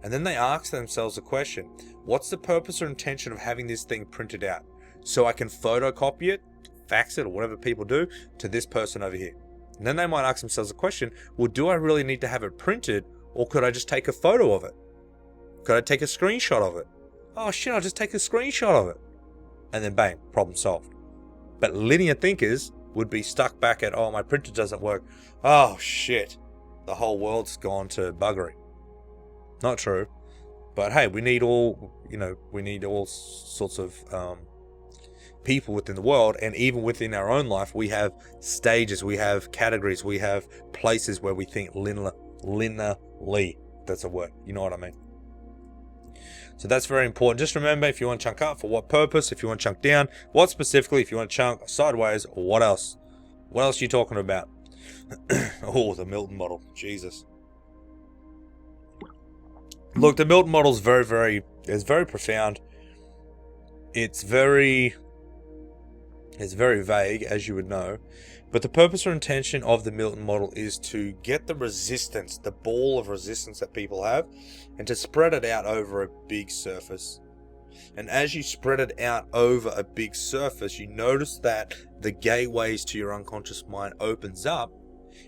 And then they ask themselves a question. What's the purpose or intention of having this thing printed out? So I can photocopy it, fax it, or whatever people do, to this person over here. And then they might ask themselves a question. Well, do I really need to have it printed, or could I just take a photo of it? Could I take a screenshot of it? Oh shit, I'll just take a screenshot of it. And then bang, problem solved. But linear thinkers would be stuck back at, oh, my printer doesn't work. Oh shit, the whole world's gone to buggery. Not true. But hey, we need all sorts of people within the world, and even within our own life, we have stages, we have categories, we have places where we think linearly. That's a word. You know what I mean? So that's very important. Just remember, if you want to chunk up, for what purpose? If you want to chunk down, what specifically? If you want to chunk sideways, what else? What else are you talking about? Oh, the Milton-Model. Jesus. Look, the Milton-Model is very profound. It's very vague, as you would know. But the purpose or intention of the Milton-Model is to get the resistance, the ball of resistance that people have, and to spread it out over a big surface. And as you spread it out over a big surface, you notice that the gateways to your unconscious mind opens up,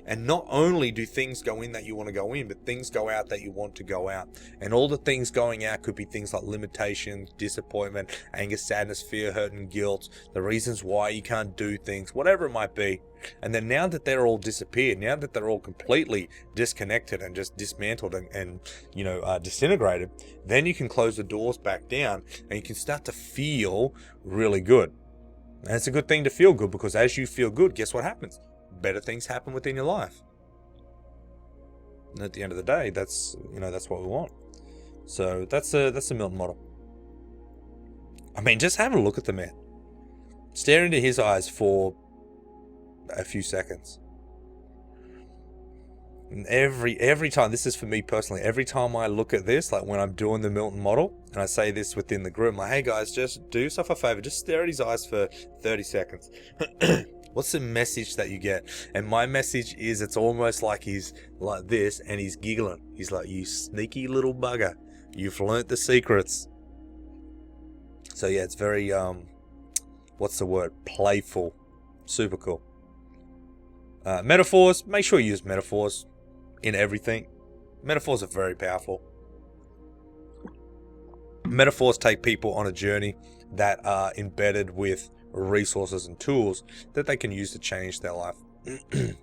And not only do things go in that you want to go in, but things go out that you want to go out. And all the things going out could be things like limitation, disappointment, anger, sadness, fear, hurt, and guilt, the reasons why you can't do things, whatever it might be. And then now that they're all disappeared, now that they're all completely disconnected and just dismantled and disintegrated, then you can close the doors back down and you can start to feel really good. And it's a good thing to feel good, because as you feel good, guess what happens? Better things happen within your life. And at the end of the day, that's what we want. So that's the Milton model. I mean, just have a look at the man. Stare into his eyes for a few seconds. And every time, this is for me personally, every time I look at this, like when I'm doing the Milton model, and I say this within the group, I'm like, hey guys, just do yourself a favor, just stare at his eyes for 30 seconds. What's the message that you get? And my message is, it's almost like he's like this and he's giggling. He's like, you sneaky little bugger, you've learnt the secrets. So yeah, it's very what's the word, playful. Super cool. Metaphors, make sure you use metaphors in everything. Metaphors are very powerful. Metaphors take people on a journey that are embedded with resources and tools that they can use to change their life. So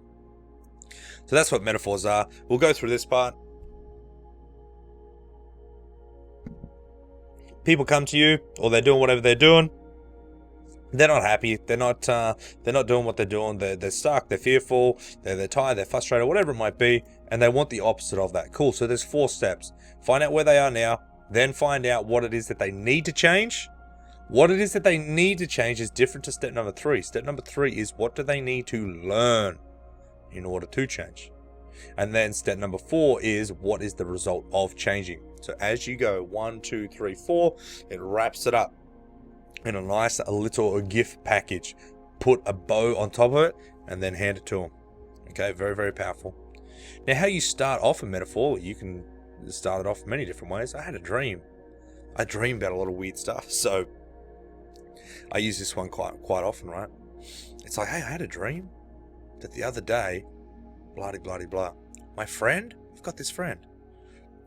that's what metaphors are. We'll go through this part. People come to you, or they're doing whatever they're doing. They're not happy. They're not doing what they're doing. They're stuck. They're fearful. They're tired. They're frustrated. Whatever it might be, and they want the opposite of that. Cool. So there's 4 steps. Find out where they are now. Then find out what it is that they need to change. What it is that they need to change is different to step number 3. Step number 3 is, what do they need to learn in order to change? And then step number 4 is, what is the result of changing? So as you go 1, 2, 3, 4, it wraps it up in a nice little gift package. Put a bow on top of it and then hand it to them. Okay, very, very powerful. Now, how you start off a metaphor, you can start it off many different ways. I had a dream. I dream about a lot of weird stuff, so I use this one quite often, right? It's like, hey, I had a dream that the other day, blah, blah, blah, blah. My friend, I've got this friend.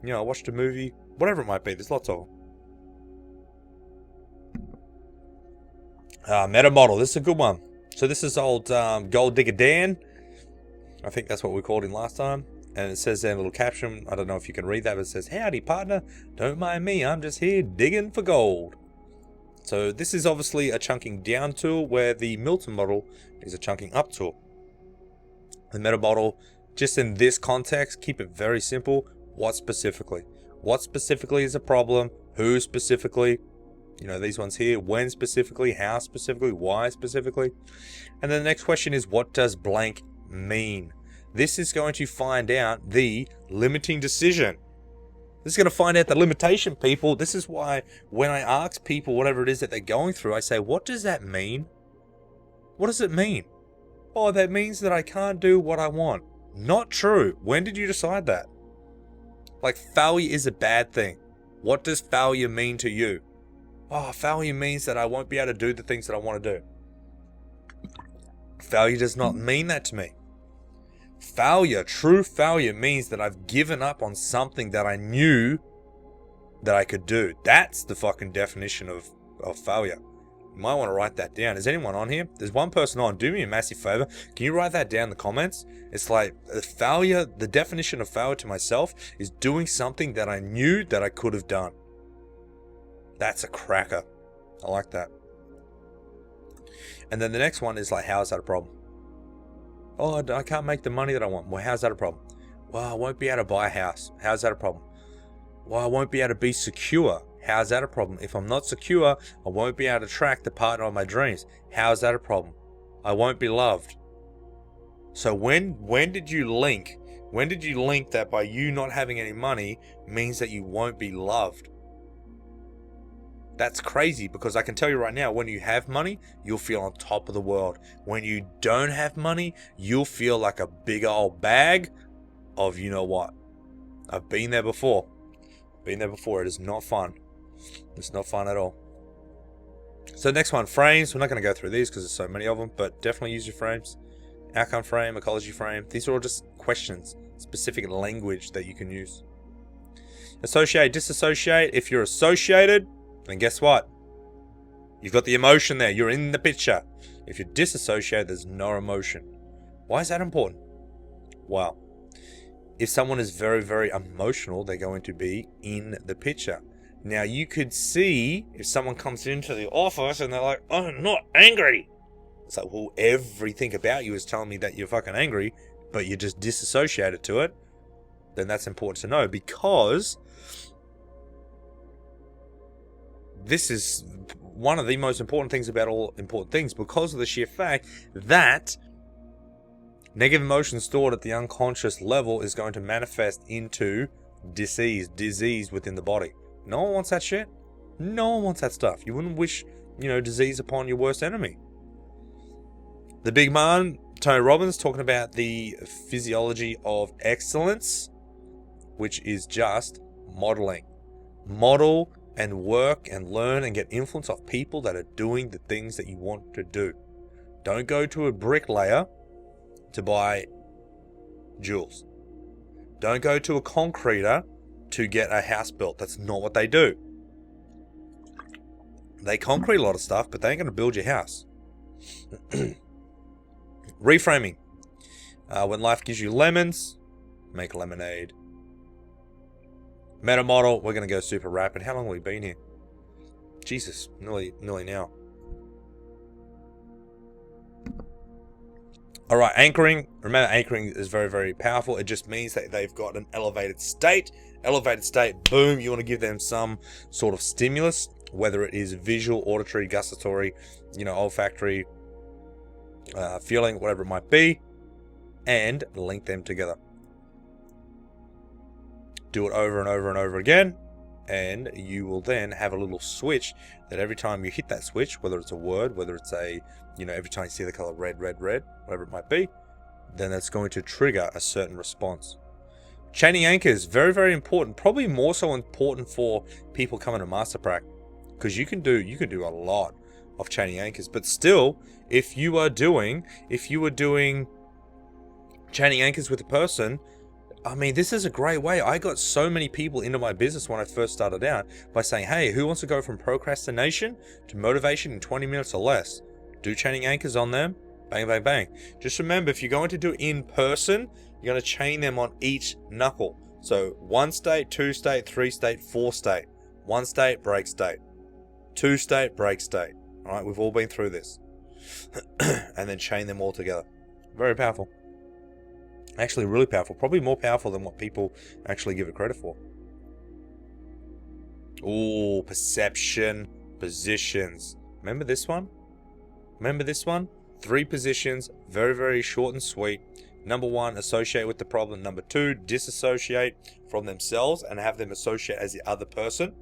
You know, I watched a movie, whatever it might be. There's lots of them. Meta model. This is a good one. So this is old Gold Digger Dan. I think that's what we called him last time. And it says there in a little caption, I don't know if you can read that, but it says, howdy partner, don't mind me, I'm just here digging for gold. So this is obviously a chunking down tool, where the Milton model is a chunking up tool. The meta model, just in this context, keep it very simple. What specifically? What specifically is a problem? Who specifically? You know, these ones here. When specifically? How specifically? Why specifically? And then the next question is, what does blank mean? This is going to find out the limiting decision. This is going to find out the limitation, people. This is why when I ask people whatever it is that they're going through, I say, what does that mean? What does it mean? Oh, that means that I can't do what I want. Not true. When did you decide that? Like, failure is a bad thing. What does failure mean to you? Oh, failure means that I won't be able to do the things that I want to do. Failure does not mean that to me. Failure, true failure, means that I've given up on something that I knew that I could do. That's the fucking definition of failure. You might want to write that down. Is anyone on here? There's one person on. Do me a massive favor. Can you write that down in the comments? It's like, failure, the definition of failure to myself is doing something that I knew that I could have done. That's a cracker. I like that. And then the next one is like, how is that a problem? Oh, I can't make the money that I want. Well, how's that a problem? Well, I won't be able to buy a house. How's that a problem? Well, I won't be able to be secure. How's that a problem? If I'm not secure, I won't be able to attract the partner of my dreams. How's that a problem? I won't be loved. So when did you link? When did you link that by you not having any money means that you won't be loved? That's crazy, because I can tell you right now, when you have money, you'll feel on top of the world. When you don't have money, you'll feel like a big old bag of you know what. I've been there before. It is not fun. It's not fun at all. So next one, frames. We're not going to go through these because there's so many of them, but definitely use your frames. outcome frame, ecology frame. These are all just questions, specific language that you can use. Associate, disassociate. If you're associated, then guess what? You've got the emotion there. You're in the picture. If you're disassociated, there's no emotion. Why is that important? Well, if someone is very, very emotional, they're going to be in the picture. Now, you could see if someone comes into the office and they're like, I'm not angry. It's like, well, everything about you is telling me that you're fucking angry, but you're just disassociated to it. Then that's important to know, because this is one of the most important things about all important things, because of the sheer fact that negative emotion stored at the unconscious level is going to manifest into disease within the body. No one wants that shit. No one wants that stuff. You wouldn't wish, disease upon your worst enemy. The big man, Tony Robbins, talking about the Physiology of Excellence, which is just modeling. Model and work and learn and get influence off people that are doing the things that you want to do. Don't go to a bricklayer to buy jewels. Don't go to a concreter to get a house built. That's not what they do. They concrete a lot of stuff, but they ain't going to build your house. Reframing. When life gives you lemons, make lemonade. Meta model. We're going to go super rapid. How long have we been here? Jesus, nearly now. All right, anchoring. Remember, anchoring is very, very powerful. It just means that they've got an elevated state. Elevated state, boom, you want to give them some sort of stimulus, whether it is visual, auditory, gustatory, olfactory, feeling, whatever it might be, and link them together. Do it over and over and over again, and you will then have a little switch that every time you hit that switch, whether it's a word, whether it's a, every time you see the color red, whatever it might be, then that's going to trigger a certain response. Chaining anchors, very, very important. Probably more so important for people coming to Master Prac, because you can do a lot of chaining anchors. But still, if you were doing chaining anchors with a person, I mean, this is a great way. I got so many people into my business when I first started out by saying, hey, who wants to go from procrastination to motivation in 20 minutes or less? Do chaining anchors on them. Bang, bang, bang. Just remember, if you're going to do it in person, you're going to chain them on each knuckle. So 1 state, 2 state, 3 state, 4 state. 1 state, break state. 2 state, break state. All right, we've all been through this. And then chain them all together. Very powerful. Actually, really powerful. Probably more powerful than what people actually give it credit for. Ooh, perception, positions. Remember this one? 3 positions, very, very short and sweet. Number 1, associate with the problem. Number 2, disassociate from themselves and have them associate as the other person.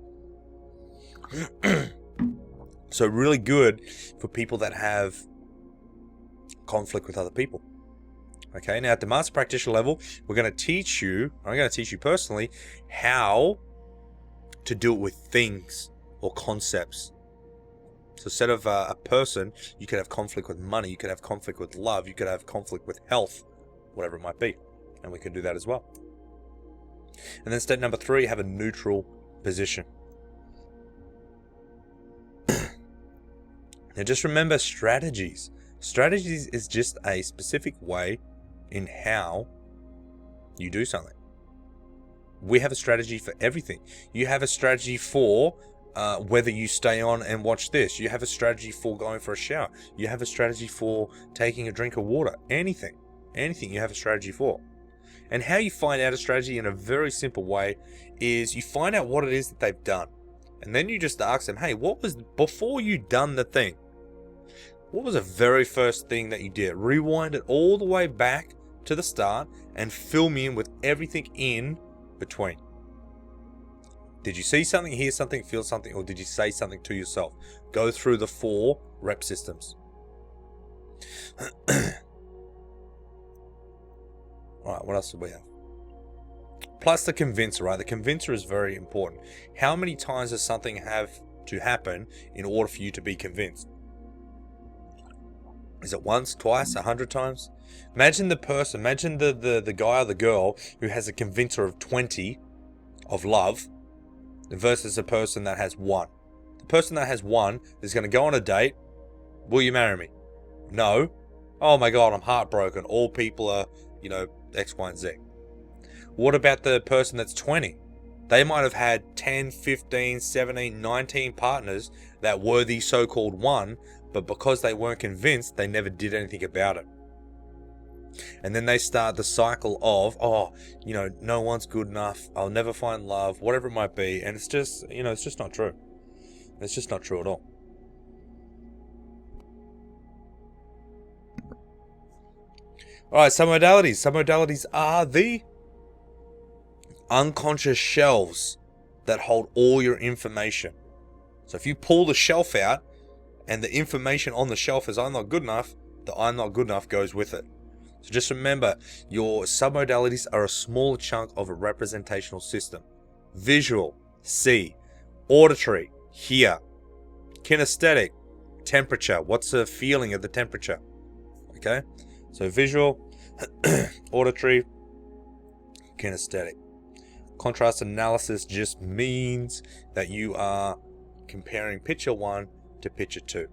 So really good for people that have conflict with other people. Okay, now at the master practitioner level, I'm going to teach you personally how to do it with things or concepts. So instead of a person, you could have conflict with money, you could have conflict with love, you could have conflict with health, whatever it might be. And we can do that as well. And then step number 3, have a neutral position. Now just remember strategies. Strategies is just a specific way in how you do something. We have a strategy for everything. You have a strategy for whether you stay on and watch this. You have a strategy for going for a shower. You have a strategy for taking a drink of water. Anything you have a strategy for. And how you find out a strategy in a very simple way is you find out what it is that they've done. And then you just ask them, hey, what was, before you done the thing, what was the very first thing that you did? Rewind it all the way back to the start and fill me in with everything in between. Did you see something, hear something, feel something, or did you say something to yourself? Go through the 4 rep systems. Alright, what else do we have? Plus the convincer, right? The convincer is very important. How many times does something have to happen in order for you to be convinced? Is it once, twice, 100 times? Imagine the person, imagine the guy or the girl who has a convincer of 20 of love versus a person that has 1. The person that has 1 is going to go on a date. Will you marry me? No. Oh my God, I'm heartbroken. All people are, X, Y, and Z. What about the person that's 20? They might have had 10, 15, 17, 19 partners that were the so-called one, but because they weren't convinced, they never did anything about it. And then they start the cycle of, no one's good enough, I'll never find love, whatever it might be. And it's just, it's just not true. It's just not true at all. All right, submodalities. Submodalities are the unconscious shelves that hold all your information. So if you pull the shelf out and the information on the shelf is I'm not good enough, the I'm not good enough goes with it. So just remember, your submodalities are a small chunk of a representational system. Visual, see. Auditory, hear. Kinesthetic, temperature. What's the feeling of the temperature? Okay? So visual, auditory, kinesthetic. Contrastive analysis just means that you are comparing picture 1 to picture 2.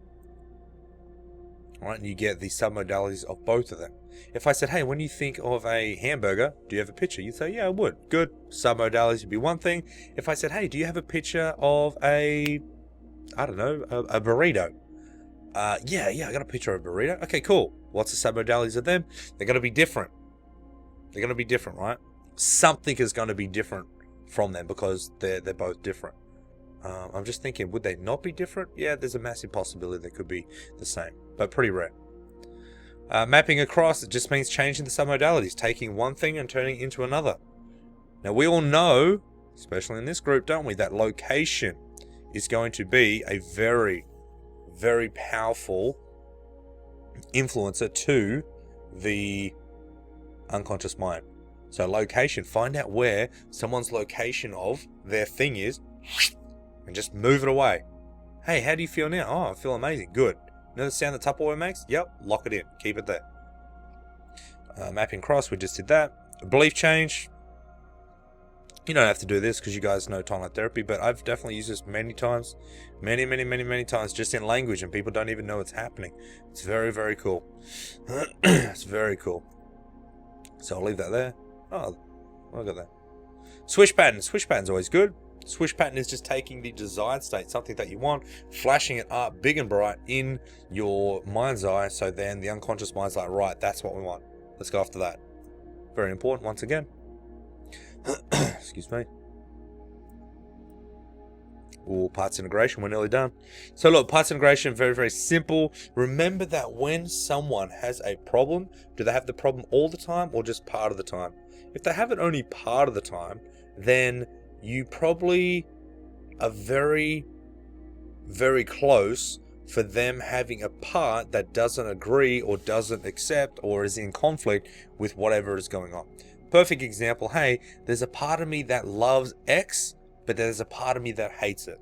All right, and you get the submodalities of both of them. If I said, hey, when you think of a hamburger, do you have a picture? You'd say, yeah, I would. Good. Submodalities would be one thing. If I said, hey, do you have a picture of a burrito? Yeah, I got a picture of a burrito. Okay, cool. What's the submodalities of them? They're going to be different. They're going to be different, right? Something is going to be different from them because they're both different. I'm just thinking, would they not be different? Yeah, there's a massive possibility they could be the same, but pretty rare. Mapping across, it just means changing the submodalities, taking one thing and turning it into another. Now, we all know, especially in this group, don't we, that location is going to be a very, very powerful influencer to the unconscious mind. So location, find out where someone's location of their thing is and just move it away. Hey, how do you feel now? Oh, I feel amazing. Good. You know the sound that Tupperware makes? Yep, lock it in. Keep it there. Mapping cross, we just did that. Belief change. You don't have to do this because you guys know timeline therapy, but I've definitely used this many times. Many times just in language, and people don't even know it's happening. It's very, very cool. It's very cool. So I'll leave that there. Oh, look at that. Swish pattern. Swish pattern's always good. Swish pattern is just taking the desired state, something that you want, flashing it up big and bright in your mind's eye, so then the unconscious mind's like, right, that's what we want. Let's go after that. Very important, once again. Excuse me. Ooh, parts integration, we're nearly done. So look, parts integration, very, very simple. Remember that when someone has a problem, do they have the problem all the time or just part of the time? If they have it only part of the time, then you probably are very, very close for them having a part that doesn't agree or doesn't accept or is in conflict with whatever is going on. Perfect example, hey, there's a part of me that loves X, but there's a part of me that hates it.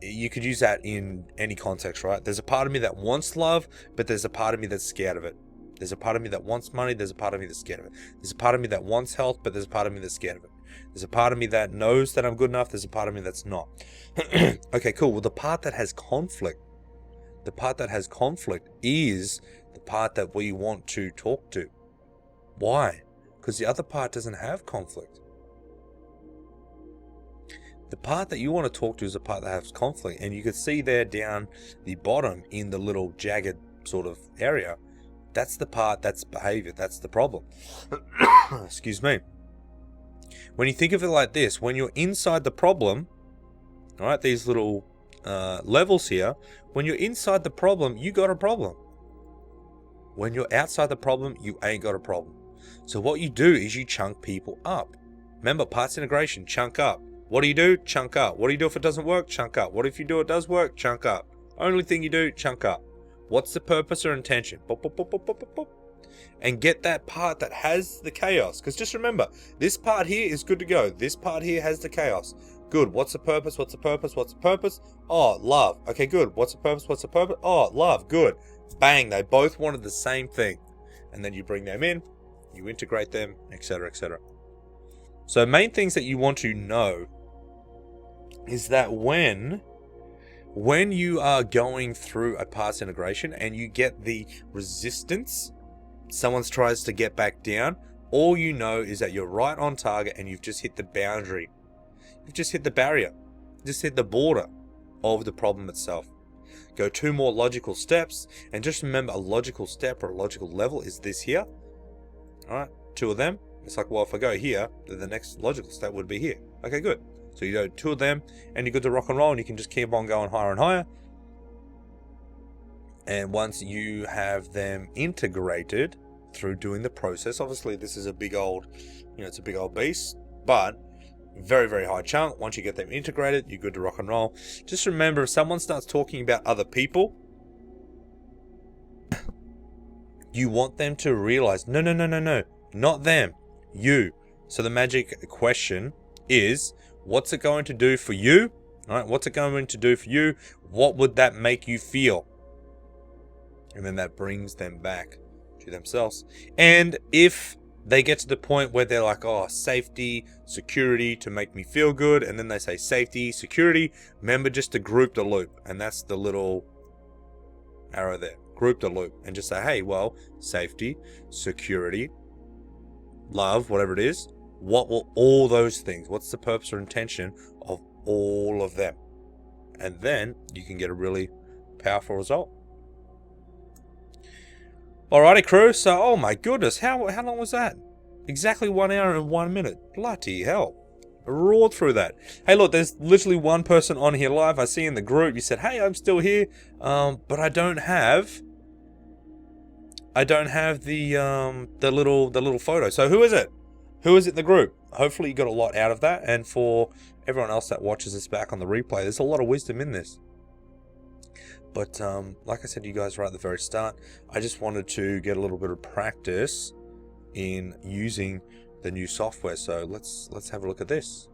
You could use that in any context, right? There's a part of me that wants love, but there's a part of me that's scared of it. There's a part of me that wants money, there's a part of me that's scared of it. There's a part of me that wants health, but there's a part of me that's scared of it. There's a part of me that knows that I'm good enough, there's a part of me that's not. Okay, cool. Well, the part that has conflict is the part that we want to talk to. Why? Because the other part doesn't have conflict. The part that you want to talk to is the part that has conflict, and you can see there down the bottom in the little jagged sort of area, that's the part that's behavior, that's the problem. Excuse me. When you think of it like this, when you're inside the problem, all right, these little levels here, when you're inside the problem, you got a problem. When you're outside the problem, you ain't got a problem. So what you do is you chunk people up. Remember, parts integration, chunk up. What do you do? Chunk up. What do you do if it doesn't work? Chunk up. What if you do it does work? Chunk up. Only thing you do, chunk up. What's the purpose or intention? Boop, boop, boop, boop, boop, boop, boop. And get that part that has the chaos. Because just remember, this part here is good to go. This part here has the chaos. Good. What's the purpose? What's the purpose? What's the purpose? Oh, love. Okay, good. What's the purpose? What's the purpose? Oh, love. Good. Bang, they both wanted the same thing. And then you bring them in, you integrate them, etc., etc. So main things that you want to know is that when you are going through a past integration and you get the resistance, someone tries to get back down, all you know is that you're right on target and you've just hit the boundary. You've just hit the barrier. Just hit the border of the problem itself. Go 2 more logical steps, and just remember a logical step or a logical level is this here. Alright, 2 of them. It's like, well, if I go here, then the next logical step would be here. Okay, good. So you do 2 of them, and you're good to rock and roll, and you can just keep on going higher and higher. And once you have them integrated through doing the process, obviously this is a big old, it's a big old beast, but very, very high chunk. Once you get them integrated, you're good to rock and roll. Just remember, if someone starts talking about other people, you want them to realize, no, not them, you. So the magic question is, what's it going to do for you? All right, what's it going to do for you? What would that make you feel? And then that brings them back to themselves. And if they get to the point where they're like, oh, safety, security to make me feel good, and then they say safety, security, remember just to group the loop. And that's the little arrow there. Group the loop and just say, hey, well, safety, security, love, whatever it is, what will all those things, what's the purpose or intention of all of them? And then you can get a really powerful result. Alrighty, crew. So, oh my goodness, how long was that? Exactly 1 hour and 1 minute. Bloody hell. I roared through that. Hey, look, there's literally one person on here live. I see in the group, you said, hey, I'm still here, but I don't have the little photo. So who is it? Who is it in the group? Hopefully you got a lot out of that. And for everyone else that watches this back on the replay, there's a lot of wisdom in this. But like I said to you guys right at the very start, I just wanted to get a little bit of practice in using the new software. So let's have a look at this.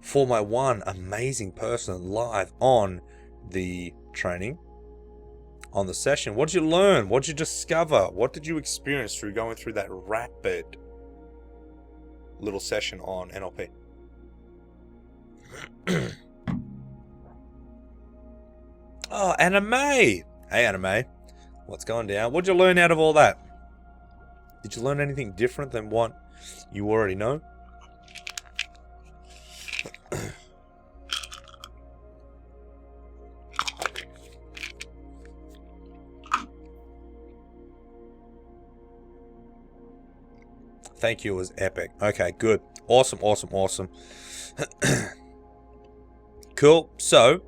For my one amazing person live on the training, on the session, what did you learn? What did you discover? What did you experience through going through that rapid little session on NLP? Oh, Anime! Hey, Anime. What's going down? What'd you learn out of all that? Did you learn anything different than what you already know? Thank you, it was epic. Okay, good. Awesome. Cool. So,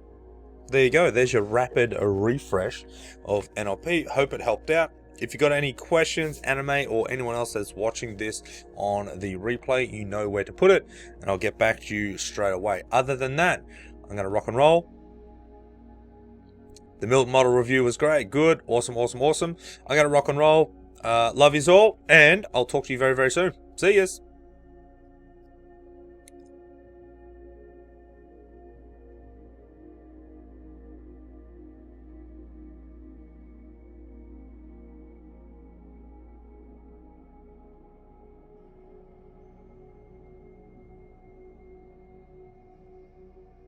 there you go. There's your rapid refresh of NLP. Hope it helped out. If you got any questions, Anime, or anyone else that's watching this on the replay, you know where to put it, and I'll get back to you straight away. Other than that, I'm going to rock and roll. The Milton-Model review was great. Good. Awesome. I'm going to rock and roll. Love yous all, and I'll talk to you very, very soon. See yous.